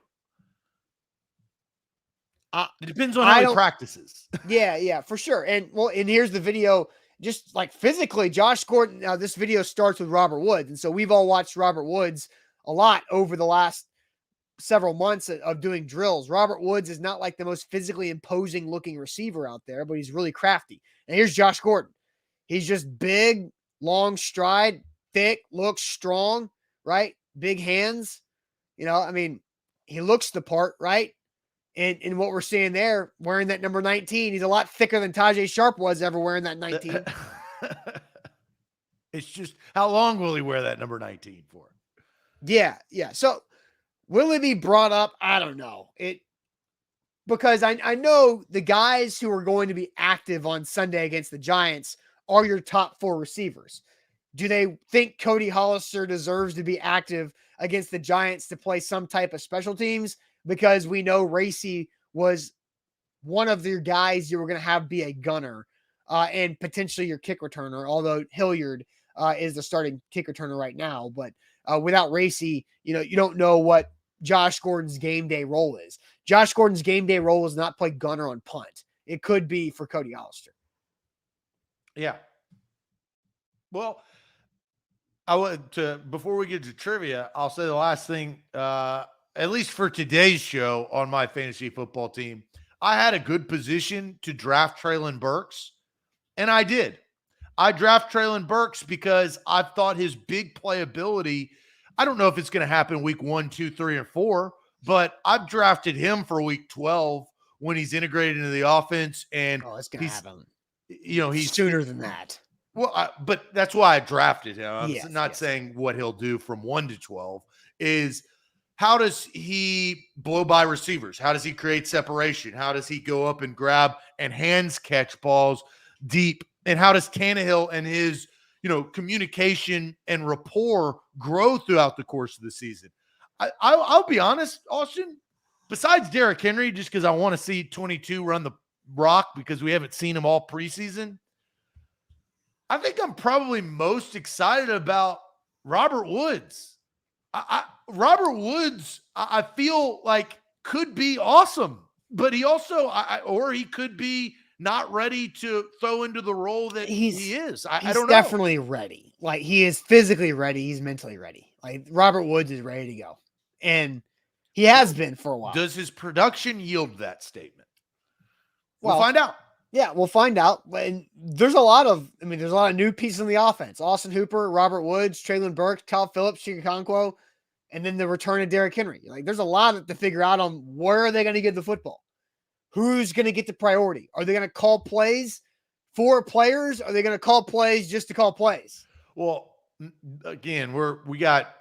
It depends on how he practices. Yeah, for sure. And here's the video. just like physically, Josh Gordon. Now, this video starts with Robert Woods. And so we've all watched Robert Woods a lot over the last several months of doing drills. Robert Woods is not like the most physically imposing looking receiver out there, but he's really crafty. And here's Josh Gordon. He's just big, long stride, thick, looks strong, right? Big hands. You know, I mean, he looks the part, right? And what we're seeing there, wearing that number 19, he's a lot thicker than Tajay Sharp was ever wearing that 19. It's just, how long will he wear that number 19 for? Yeah. So will it be brought up? I don't know. Because I know the guys who are going to be active on Sunday against the Giants are your top 4 receivers. Do they think Cody Hollister deserves to be active against the Giants to play some type of special teams? Because we know Racy was one of your guys you were going to have be a gunner and potentially your kick returner, although Hilliard is the starting kick returner right now. But without Racy, you don't know what Josh Gordon's game day role is. Josh Gordon's game day role is not play gunner on punt. It could be for Cody Hollister. Yeah. Well, I would before we get to trivia, I'll say the last thing, at least for today's show on my fantasy football team, I had a good position to draft Treylon Burks, and I did. I draft Treylon Burks because I thought his big playability, I don't know if it's going to happen week 1, 2, 3, or 4, but I've drafted him for week 12 when he's integrated into the offense. And it's going to happen. He's sooner than that. Well, but that's why I drafted him. I'm not saying what he'll do from 1 to 12 is how does he blow by receivers? How does he create separation? How does he go up and grab and hands catch balls deep? And how does Tannehill and his, communication and rapport grow throughout the course of the season? I'll be honest, Austin, besides Derrick Henry, just because I want to see 22 run the rock because we haven't seen him all preseason, I think I'm probably most excited about Robert Woods. Robert Woods, I feel like could be awesome, but he also, or he could be not ready to throw into the role that he is. I don't know. He's definitely ready. Like, he is physically ready. He's mentally ready. Like, Robert Woods is ready to go. And he has been for a while. Does his production yield that statement? We'll find out. Yeah, we'll find out. And there's a lot of new pieces in the offense. Austin Hooper, Robert Woods, Treylon Burks, Kyle Phillips, Chika Okonkwo, and then the return of Derrick Henry. Like, there's a lot to figure out on where are they going to get the football. Who's going to get the priority? Are they going to call plays for players? Or are they going to call plays just to call plays? Well, again,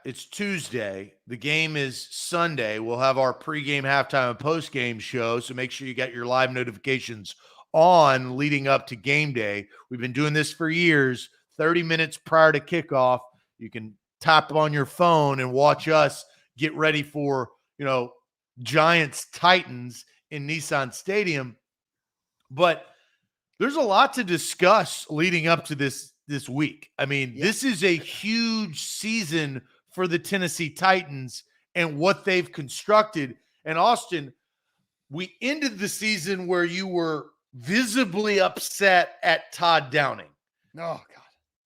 it's Tuesday. The game is Sunday. We'll have our pregame, halftime, and postgame show. So make sure you got your live notifications on leading up to game day. We've been doing this for years. 30 minutes prior to kickoff, you can tap on your phone and watch us get ready for, Giants Titans in Nissan Stadium. But there's a lot to discuss leading up to this week. I mean, This is a huge season for the Tennessee Titans and what they've constructed. And Austin, we ended the season where you were visibly upset at Todd Downing. Oh, God.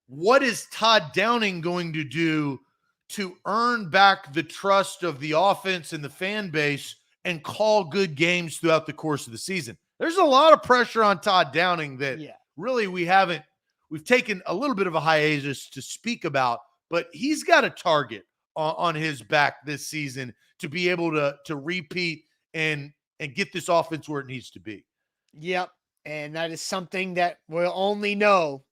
What is Todd Downing going to do to earn back the trust of the offense and the fan base and call good games throughout the course of the season? There's a lot of pressure on Todd Downing that really we've taken a little bit of a hiatus to speak about, but he's got a target on his back this season to be able to repeat and get this offense where it needs to be. Yep. And that is something that we'll only know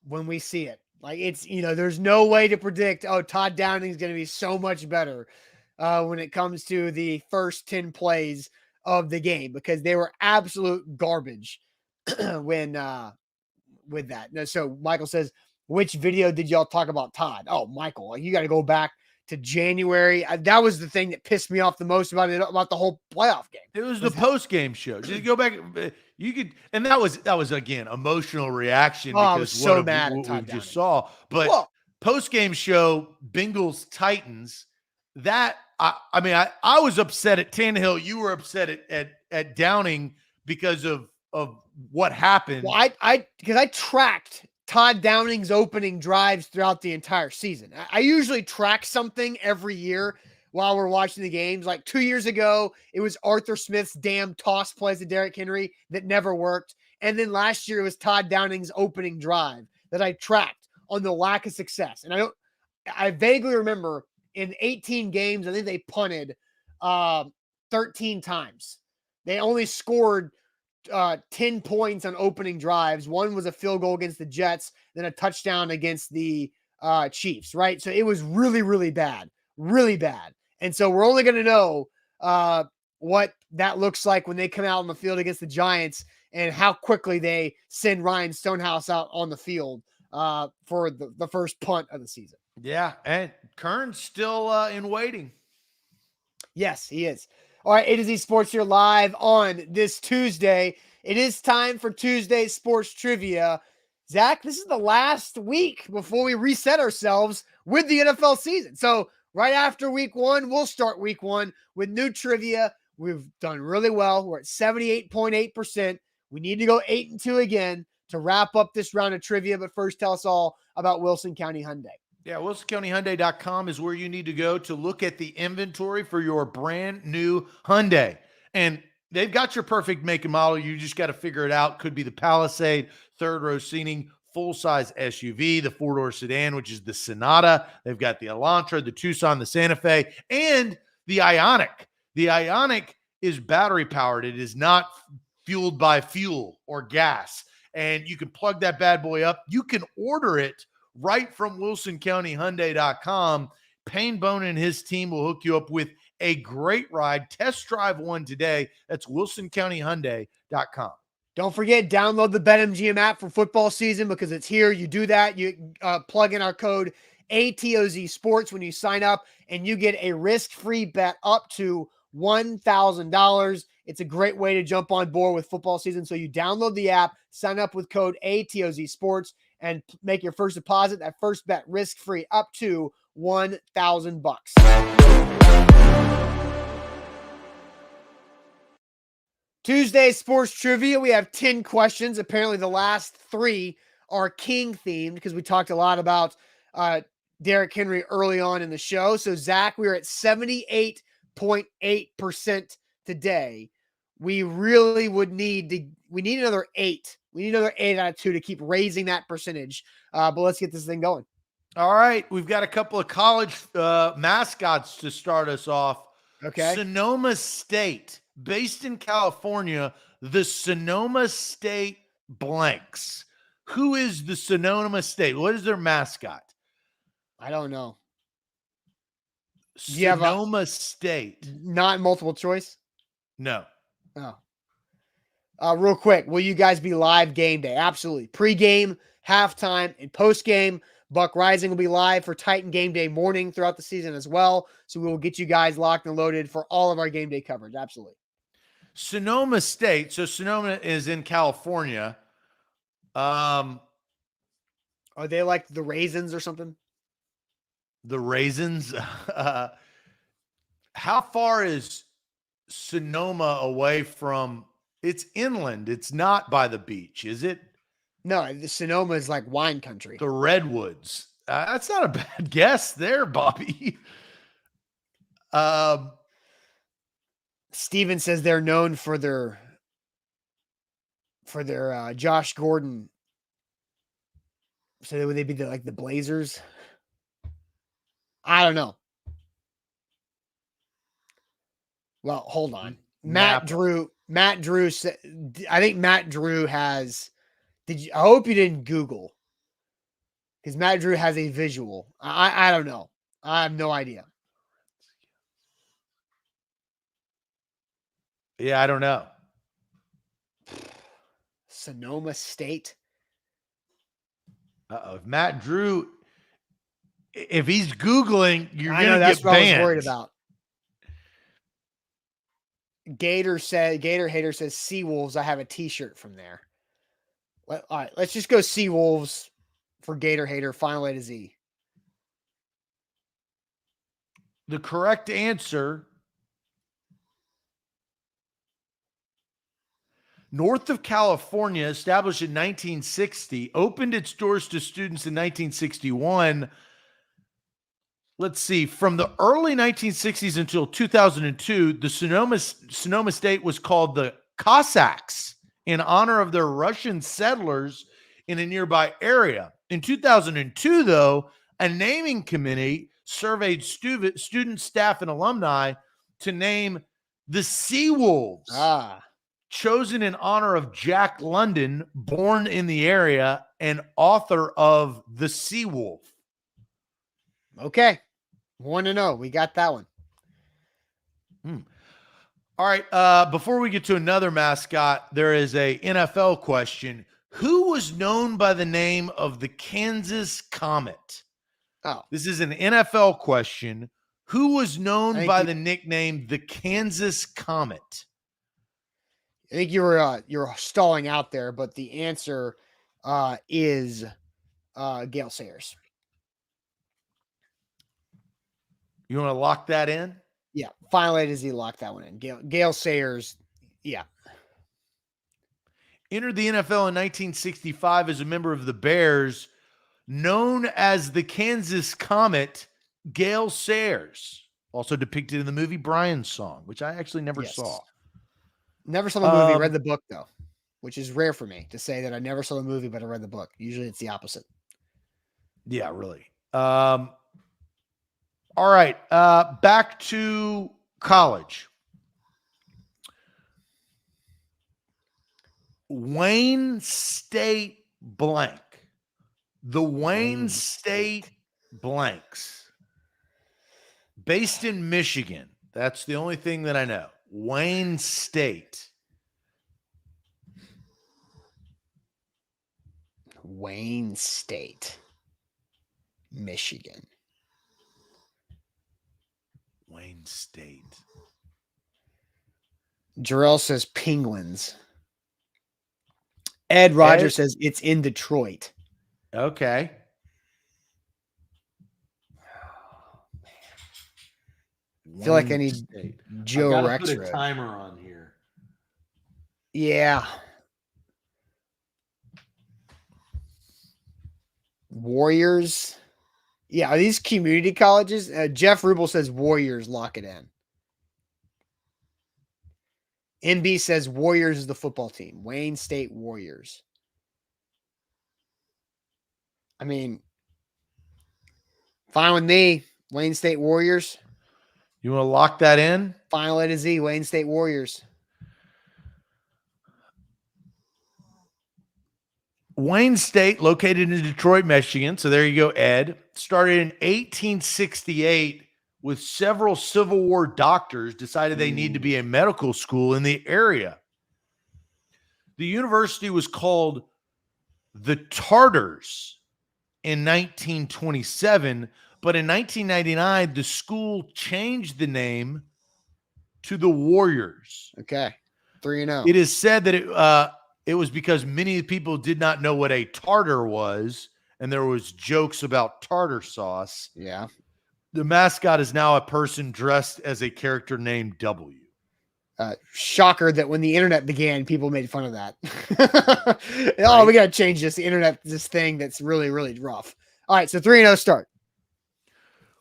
when we see it. Like, it's, there's no way to predict, Todd Downing is going to be so much better when it comes to the first 10 plays of the game, because they were absolute garbage when with that. So Michael says, which video did y'all talk about Todd? Oh, Michael, you got to go back to January. That was the thing that pissed me off the most about the whole playoff game. It was the post-game show. Just go back. You could, and that was again emotional reaction because I was so mad at Todd we just saw. But post-game show, Bengals Titans. That I was upset at Tannehill. You were upset at Downing because of what happened. Well, because I tracked Todd Downing's opening drives throughout the entire season. I usually track something every year while we're watching the games. Like 2 years ago, it was Arthur Smith's damn toss plays to Derrick Henry that never worked. And then last year, it was Todd Downing's opening drive that I tracked on the lack of success. And I vaguely remember in 18 games, I think they punted 13 times. They only scored 10 points on opening drives. One was a field goal against the Jets, then a touchdown against the Chiefs, right? So it was really, really bad, really bad. And so we're only going to know what that looks like when they come out on the field against the Giants and how quickly they send Ryan Stonehouse out on the field for the first punt of the season. Yeah, and Kern's still in waiting. Yes, he is. All right, A to Z Sports here live on this Tuesday. It is time for Tuesday Sports Trivia. Zach, this is the last week before we reset ourselves with the NFL season. So right after week one, we'll start week one with new trivia. We've done really well. We're at 78.8%. We need to go 8-2 again to wrap up this round of trivia. But first, tell us all about Wilson County Hyundai. Yeah, WilsonCountyHyundai.com is where you need to go to look at the inventory for your brand new Hyundai. And they've got your perfect make and model. You just got to figure it out. Could be the Palisade, third row seating, full-size SUV, the four-door sedan, which is the Sonata. They've got the Elantra, the Tucson, the Santa Fe, and the Ioniq. The Ioniq is battery-powered. It is not fueled by fuel or gas. And you can plug that bad boy up. You can order it right from WilsonCountyHyundai.com. Payne Bone and his team will hook you up with a great ride. Test drive one today. That's WilsonCountyHyundai.com. Don't forget, download the BetMGM app for football season because it's here. You do that. You plug in our code ATOZ Sports when you sign up, and you get a risk-free bet up to $1,000. It's a great way to jump on board with football season. So you download the app, sign up with code ATOZ Sports, and make your first deposit. That first bet risk-free up to $1,000. Tuesday Sports Trivia. We have 10 questions. Apparently the last 3 are King themed because we talked a lot about Derrick Henry early on in the show. So Zach, we are at 78.8% today. We really would need another 8. We need another 8 out of 2 to keep raising that percentage. But let's get this thing going. All right. We've got a couple of college mascots to start us off. Okay. Sonoma State, based in California, the Sonoma State blanks. Who is the Sonoma State? What is their mascot? I don't know. Sonoma State. Not multiple choice? No. Oh. Real quick, will you guys be live game day? Absolutely. Pre-game, halftime, and post-game. Buck Rising will be live for Titan game day morning throughout the season as well. So we will get you guys locked and loaded for all of our game day coverage. Absolutely. Sonoma State. So Sonoma is in California. Are they like the Raisins or something? The Raisins? How far is Sonoma away from? It's inland. It's not by the beach, is it? No, the Sonoma is like wine country. The Redwoods. That's not a bad guess there, Bobby. Steven says they're known for their Josh Gordon. So would they be like the Blazers? I don't know. Well, hold on. Matt Drew said, I think Matt Drew has. I hope you didn't Google, because Matt Drew has a visual. I don't know. I have no idea. Yeah, I don't know. Sonoma State. If Matt Drew, if he's Googling, you're going to that's get what banned. I was worried about. Gator Hater says Seawolves. I have a t-shirt from there. All right, let's just go Seawolves for Gator Hater. Final A to Z. The correct answer North of California, established in 1960, opened its doors to students in 1961. Let's see, from the early 1960s until 2002, the Sonoma State was called the Cossacks in honor of their Russian settlers in a nearby area. In 2002, though, a naming committee surveyed students, staff, and alumni to name the Seawolves, chosen in honor of Jack London, born in the area and author of The Seawolf. Okay. 1-0. We got that one. All right. Before we get to another mascot, there is a NFL question. Who was known by the name of the Kansas Comet? Oh, this is an NFL question. Who was known by the nickname the Kansas Comet? I think you're stalling out there, but the answer is Gale Sayers. You want to lock that in? Yeah, final A to Z, lock that one in. Gale Sayers, yeah. Entered the NFL in 1965 as a member of the Bears, known as the Kansas Comet. Gale Sayers, also depicted in the movie Brian's Song, which I actually never saw. Never saw the movie, read the book, though, which is rare for me to say that I never saw the movie, but I read the book. Usually it's the opposite. Yeah, really. All right. Back to college. Wayne State blank. The Wayne State blanks. Based in Michigan. That's the only thing that I know. Wayne State. Wayne State, Michigan. Wayne State. Jarrell says Penguins. Ed Rogers says it's in Detroit. Okay. I feel like I need Joe Rex. Put a timer on here. Yeah. Warriors. Yeah, are these community colleges? Jeff Rubel says Warriors, lock it in. NB says Warriors is the football team. Wayne State Warriors. I mean, fine with me. Wayne State Warriors. You want to lock that in? Final A to Z, Wayne State Warriors. Wayne State, located in Detroit, Michigan. So there you go, Ed. Started in 1868 with several Civil War doctors decided they need to be a medical school in the area. The university was called the Tartars in 1927, but in 1999, the school changed the name to the Warriors. Okay, 3-0. It is said that it was because many people did not know what a tartar was, and there was jokes about tartar sauce. Yeah. The mascot is now a person dressed as a character named W. Shocker that when the internet began, people made fun of that. Oh, we got to change this. The internet, this thing that's really, really rough. All right, so 3-0 start.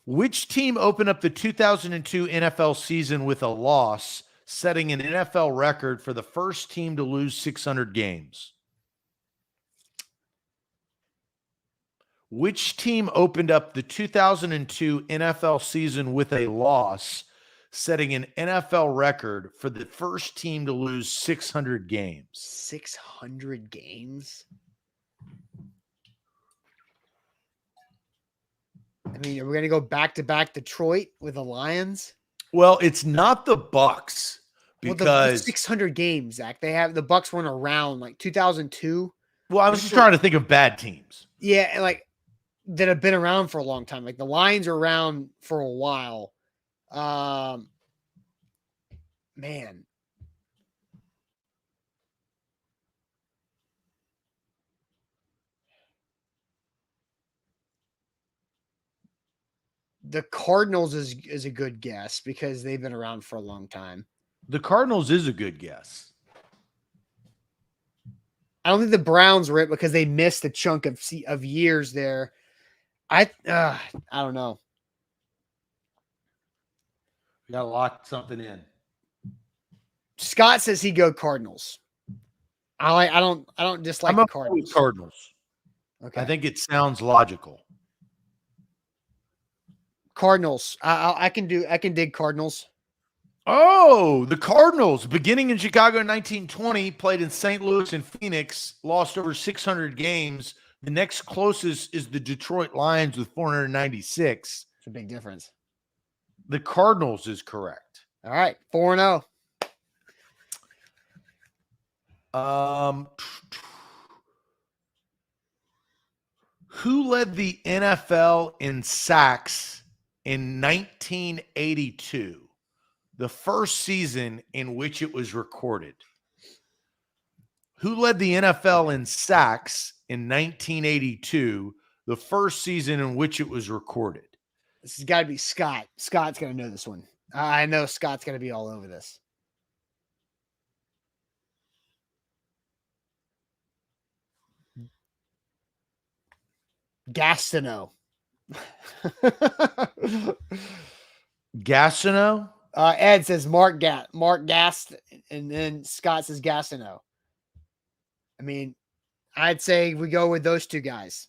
Which team opened up the 2002 NFL season with a loss, setting an NFL record for the first team to lose 600 games? Which team opened up the 2002 NFL season with a loss, setting an NFL record for the first team to lose 600 games? 600 games? I mean, are we going to go back-to-back Detroit with the Lions? Well, it's not the Bucks because the 600 games, Zach. They have the Bucks weren't around like 2002. Well, I was just trying to think of bad teams. Yeah, like that have been around for a long time. Like the Lions are around for a while. Man. The Cardinals is a good guess because they've been around for a long time. The Cardinals is a good guess. I don't think the Browns were it because they missed a chunk of years there. I don't know. You got to lock something in. Scott says he'd go Cardinals. I don't dislike the Cardinals. Cardinals. Okay. I think it sounds logical. Cardinals. I can dig Cardinals. Oh, the Cardinals, beginning in Chicago in 1920, played in St. Louis and Phoenix, lost over 600 games. The next closest is the Detroit Lions with 496. It's a big difference. The Cardinals is correct. All right, 4-0. Who led the NFL in sacks in 1982? The first season in which it was recorded. Who led the NFL in sacks in 1982, the first season in which it was recorded? This has got to be Scott. Scott's going to know this one. I know Scott's going to be all over this. Gastineau. Gastineau? Ed says Mark Gast, and then Scott says Gastineau. I mean, I'd say we go with those two guys.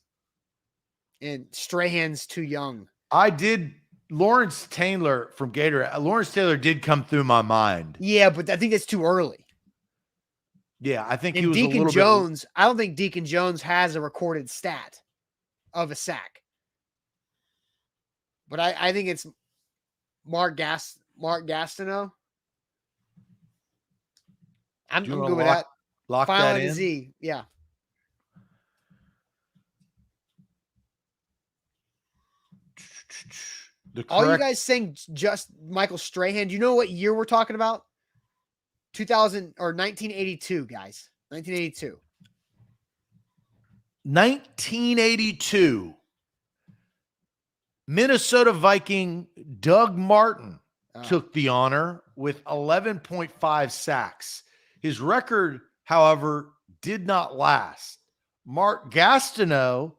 And Strahan's too young. Lawrence Taylor from Gator. Lawrence Taylor did come through my mind. Yeah, but I think it's too early. Yeah, I think and he was Deacon a little Jones, I don't think Deacon Jones has a recorded stat of a sack. But I think it's Mark Gastineau. I'm good with that. Lock Final that in. Z. Yeah. All you guys saying just Michael Strahan. Do you know what year we're talking about? 2000 or 1982, guys. 1982. 1982. Minnesota Viking Doug Martin took the honor with 11.5 sacks. His record, however, did not last. Mark Gastineau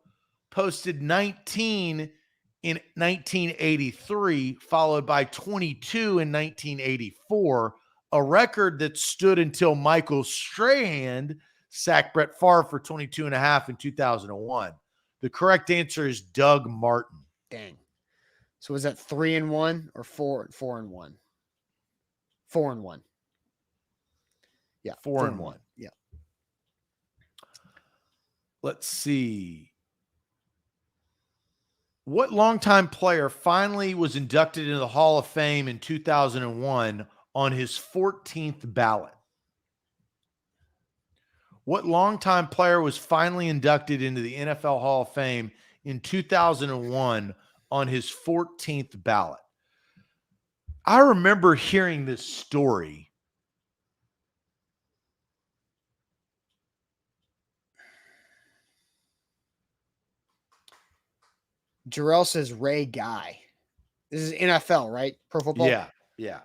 posted 19 in 1983, followed by 22 in 1984, a record that stood until Michael Strahan sacked Brett Favre for 22 and a half in 2001. The correct answer is Doug Martin. Dang. So was that 3-1 or 4-1? 4-1. Yeah. 4-1. Yeah. Let's see. What longtime player finally was inducted into the Hall of Fame in 2001 on his 14th ballot? What longtime player was finally inducted into the NFL Hall of Fame in 2001 on his 14th ballot? I remember hearing this story. Jarrell says Ray Guy. This is NFL, right? Pro football? Yeah.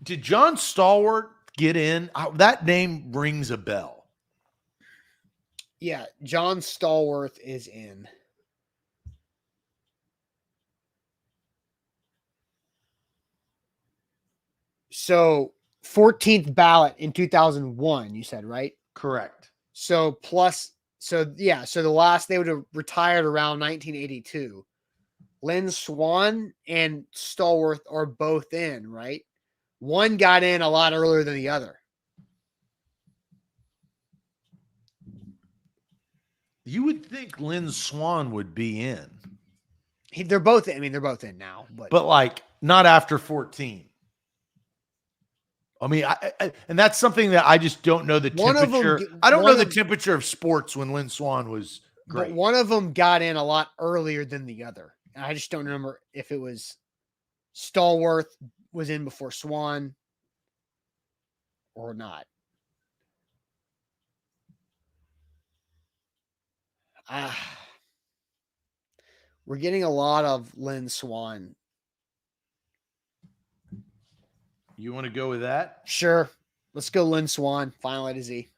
Did John Stallworth get in? That name rings a bell. Yeah, John Stallworth is in. So 14th ballot in 2001, you said, right? Correct. So the last, they would have retired around 1982. Lynn Swann and Stallworth are both in, right? One got in a lot earlier than the other. You would think Lynn Swann would be in. They're both in. I mean, they're both in now, but like not after 14. I mean, and that's something that I just don't know the temperature. I don't know the temperature of sports when Lynn Swann was great. But one of them got in a lot earlier than the other. And I just don't remember if it was Stallworth was in before Swann or not. We're getting a lot of Lynn Swann. You want to go with that? Sure. Let's go Lynn Swan, final A to Z.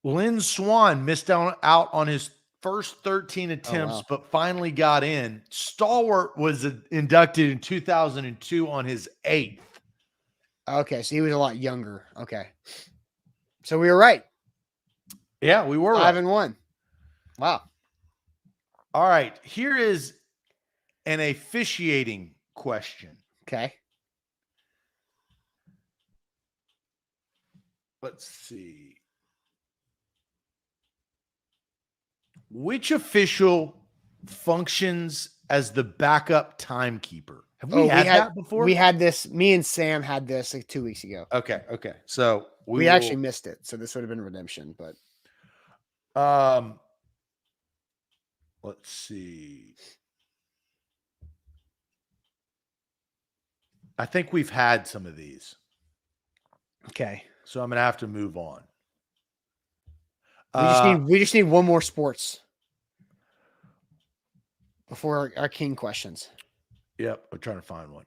Lynn Swan missed out on his first 13 attempts, but finally got in. Stalwart was inducted in 2002 on his 8th. Okay, so he was a lot younger. Okay. So we were right. Yeah, we were 5-1. Wow. All right. Here is an officiating question. Okay. Let's see. Which official functions as the backup timekeeper? Have we had that before? We had this. Me and Sam had this like 2 weeks ago. Okay. So we actually missed it. So this would have been redemption, but let's see. I think we've had some of these. Okay. So I'm going to have to move on. We just need one more sports before our king questions. Yep, I'm trying to find one.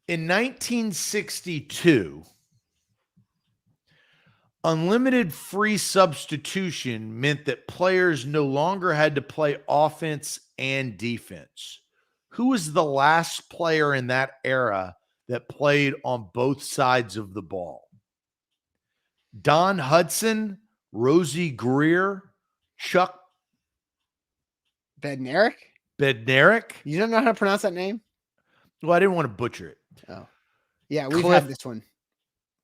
In 1962, unlimited free substitution meant that players no longer had to play offense and defense. Who was the last player in that era that played on both sides of the ball? Don Hudson, Rosie Greer, Chuck Bednarik? You don't know how to pronounce that name? Well, I didn't want to butcher it. Oh. Yeah, we've had this one.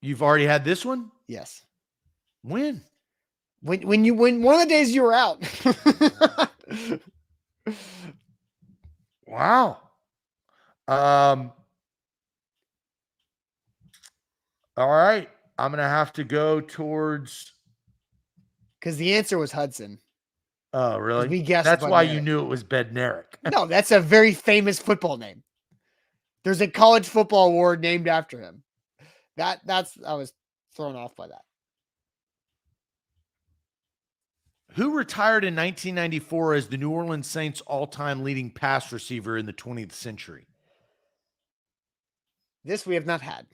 You've already had this one? Yes. When? When one of the days you were out. Wow. All right. I'm going to have to go towards. Because the answer was Hudson. Oh, really? We guessed. That's why you knew it was Bednarik. No, that's a very famous football name. There's a college football award named after him. I was thrown off by that. Who retired in 1994 as the New Orleans Saints all-time leading pass receiver in the 20th century? This we have not had.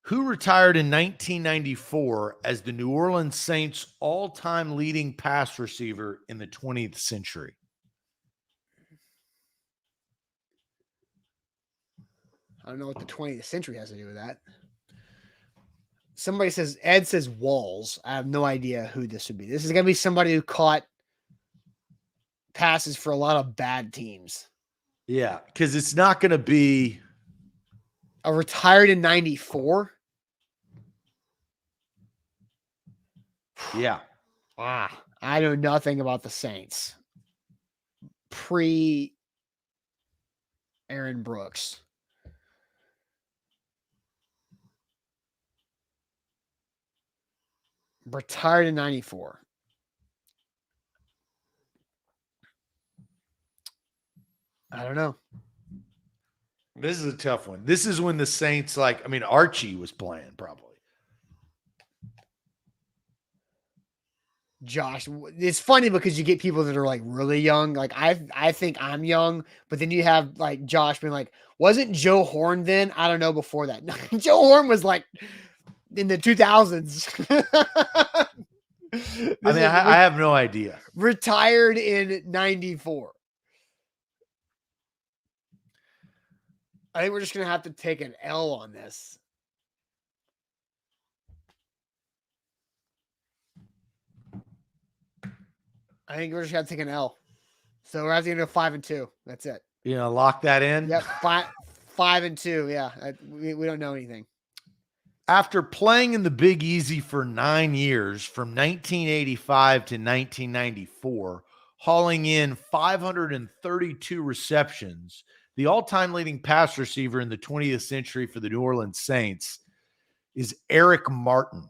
Who retired in 1994 as the New Orleans Saints all-time leading pass receiver in the 20th century? I don't know what the 20th century has to do with that. Somebody says, Ed says Walls. I have no idea who this would be. This is going to be somebody who caught passes for a lot of bad teams. Yeah, because it's not going to be a retired in 94. Yeah. I know nothing about the Saints. Pre Aaron Brooks. Retired in 94. I don't know. This is a tough one. This is when the Saints, Archie was playing probably. Josh, it's funny because you get people that are like really young. Like I think I'm young, but then you have like Josh being like, wasn't Joe Horn then? I don't know before that. Joe Horn was like in the 2000s. I have no idea. Retired in 94. I think we're just going to have to take an L on this. I think we're just going to take an L. So we're having to go 5-2. That's it. You know, lock that in? Yep. 5-2. Yeah. We don't know anything. After playing in the Big Easy for 9 years, from 1985 to 1994, hauling in 532 receptions, the all-time leading pass receiver in the 20th century for the New Orleans Saints is Eric Martin.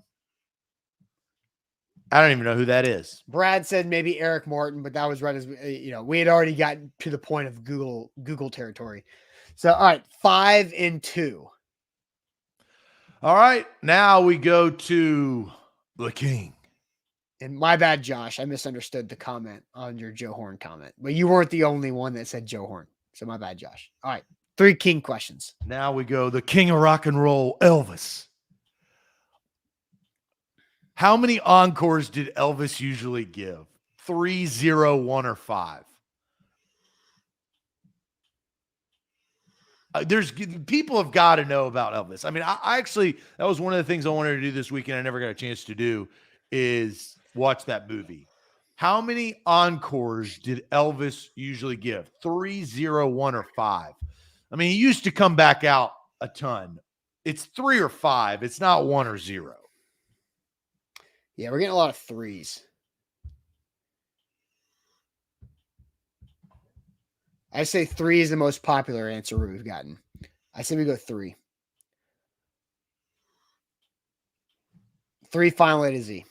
I don't even know who that is. Brad said maybe Eric Martin, but that was right as we had already gotten to the point of Google territory. So, all right, 5-2. All right, now we go to the king. And my bad, Josh. I misunderstood the comment on your Joe Horn comment, but you weren't the only one that said Joe Horn. So my bad, Josh. All right. 3 king questions. Now we go the king of rock and roll, Elvis. How many encores did Elvis usually give? 3, 0, 1, or 5? There's people have got to know about Elvis. I mean, I actually, that was one of the things I wanted to do this weekend. I never got a chance to do is watch that movie. How many encores did Elvis usually give? 3, 0, 1, or 5? I mean, he used to come back out a ton. It's 3 or 5. It's not 1 or 0. Yeah, we're getting a lot of 3s. I say 3 is the most popular answer we've gotten. I say we go 3. 3 final A to Z.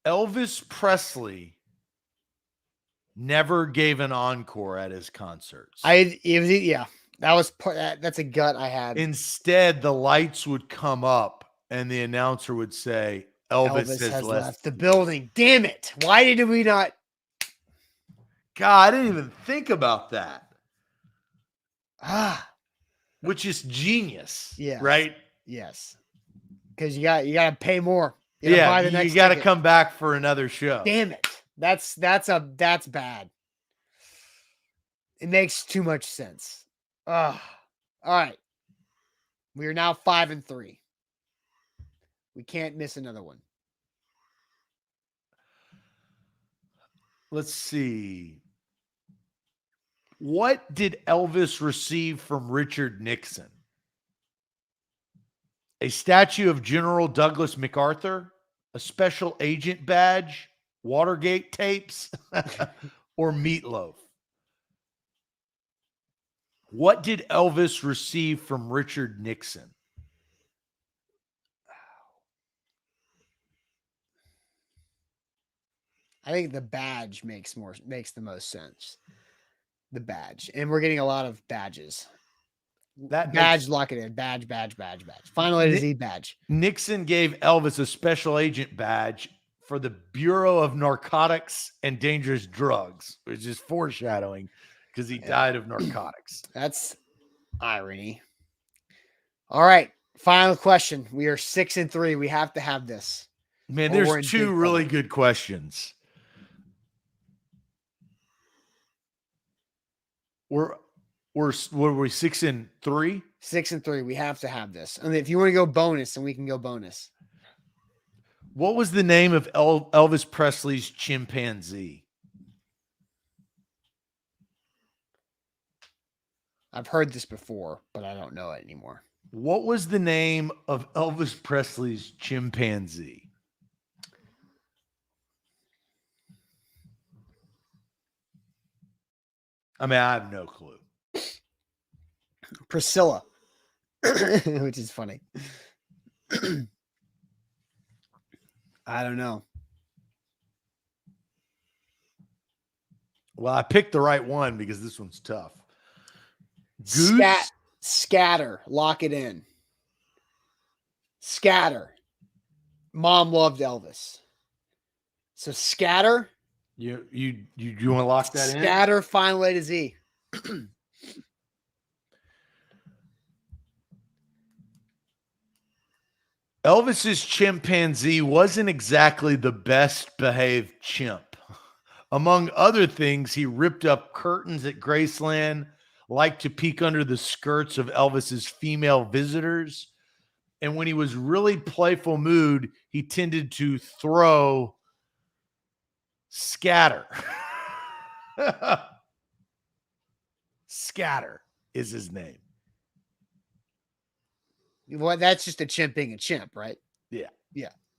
Elvis Presley never gave an encore at his concerts. Yeah, that's a gut I had. Instead, the lights would come up and the announcer would say, Elvis has left the building. Damn it. Why did we not? God, I didn't even think about that. Ah, which is genius. Yeah. Right? Yes. Because you got to pay more. You got to come back for another show. Damn it. That's bad. It makes too much sense. All right. We are now 5-3. We can't miss another one. Let's see. What did Elvis receive from Richard Nixon? A statue of General Douglas MacArthur, a special agent badge, Watergate tapes, or meatloaf? What did Elvis receive from Richard Nixon? I think the badge makes the most sense. The badge. And we're getting a lot of badges. That badge, lock it in. Badge. Final A to Z badge. Nixon gave Elvis a special agent badge for the Bureau of Narcotics and Dangerous Drugs, which is foreshadowing because he died of narcotics. That's irony. All right. Final question. We are 6-3. We have to have this. Man, there's 2 really good questions. Were we 6-3? 6-3. We have to have this. And if you want to go bonus, then we can go bonus. What was the name of Elvis Presley's chimpanzee? I've heard this before, but I don't know it anymore. What was the name of Elvis Presley's chimpanzee? I mean, I have no clue. Priscilla, which is funny. I don't know. Well, I picked the right one because this one's tough. Scatter. Lock it in. Scatter. Mom loved Elvis. So Scatter. You want to lock that in? Scatter, final A to Z. Elvis's chimpanzee wasn't exactly the best behaved chimp. Among other things, he ripped up curtains at Graceland, liked to peek under the skirts of Elvis's female visitors, and when he was really playful mood, he tended to throw scatter. Scatter is his name. Well, that's just a chimp being a chimp, right? Yeah.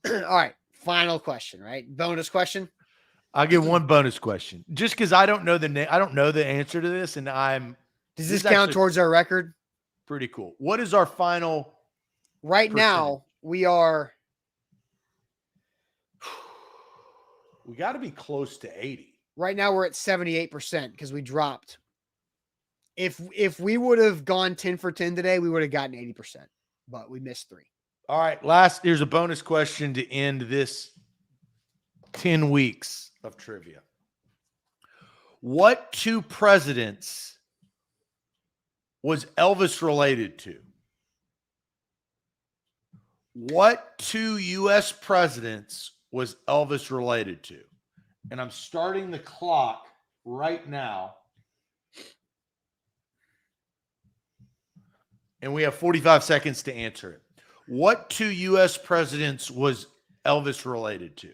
All right. Final question, right? Bonus question. I'll give one bonus question. Just because I don't know the name, I don't know the answer to this, and Does this count towards our record? Pretty cool. What is our final? Right now, we are. We got to be close to 80. Right now, we're at 78% because we dropped If we would have gone 10 for 10 today, we would have gotten 80%, but we missed 3. All right, here's a bonus question to end this 10 weeks of trivia. What 2 presidents was Elvis related to? What 2 U.S. presidents was Elvis related to? And I'm starting the clock right now. And we have 45 seconds to answer it. What 2 U.S. presidents was Elvis related to?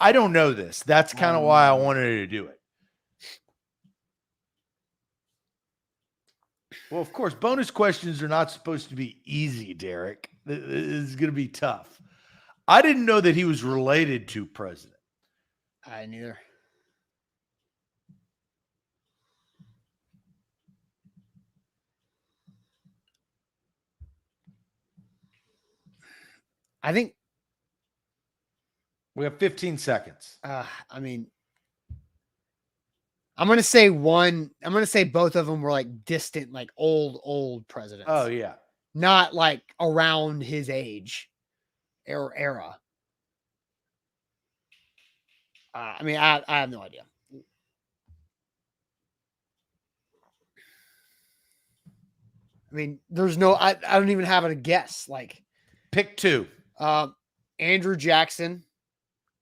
I don't know this. That's kind of why I wanted to do it. Well, of course, bonus questions are not supposed to be easy, Derrick. This is going to be tough. I didn't know that he was related to president. I neither. I think we have 15 seconds. I mean, I'm going to say one. I'm going to say both of them were like distant, like old presidents. Oh, yeah. Not like around his age or era. I mean, I have no idea. I mean, there's no, I don't even have a guess. Like, pick 2. Andrew Jackson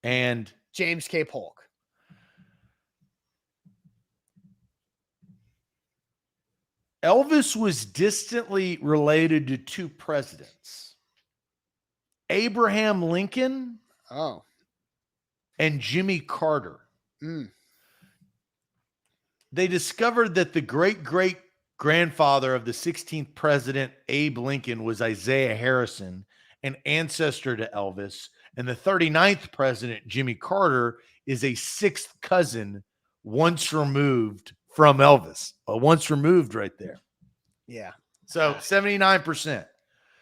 and James K. Polk. Elvis was distantly related to 2 presidents. Abraham Lincoln. Oh. And Jimmy Carter. Mm. They discovered that the great-great-grandfather of the 16th president, Abe Lincoln, was Isaiah Harrison, an ancestor to Elvis. And the 39th president, Jimmy Carter, is a 6th cousin once removed from Elvis. Once removed right there. Yeah. So 79%.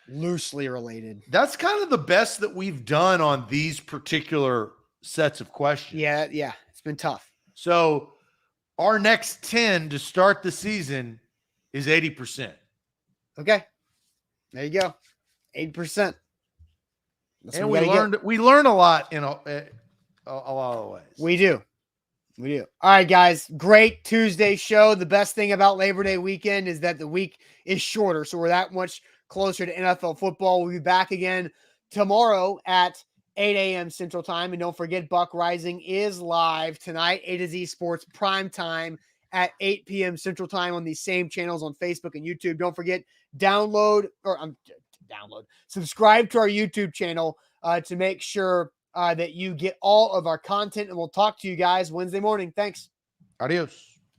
Loosely related. That's kind of the best that we've done on these particular sets of questions. Yeah. It's been tough. So our next 10 to start the season is 80%. Okay. There you go. 80%. And we learn a lot in a lot of ways. We do. All right, guys. Great Tuesday show. The best thing about Labor Day weekend is that the week is shorter, so we're that much closer to NFL football. We'll be back again tomorrow at 8 a.m. Central Time. And don't forget, Buck Rising is live tonight, A to Z Sports Prime Time at 8 p.m. Central Time on these same channels on Facebook and YouTube. Don't forget, subscribe to our YouTube channel to make sure that you get all of our content, and we'll talk to you guys Wednesday morning. Thanks. Adios.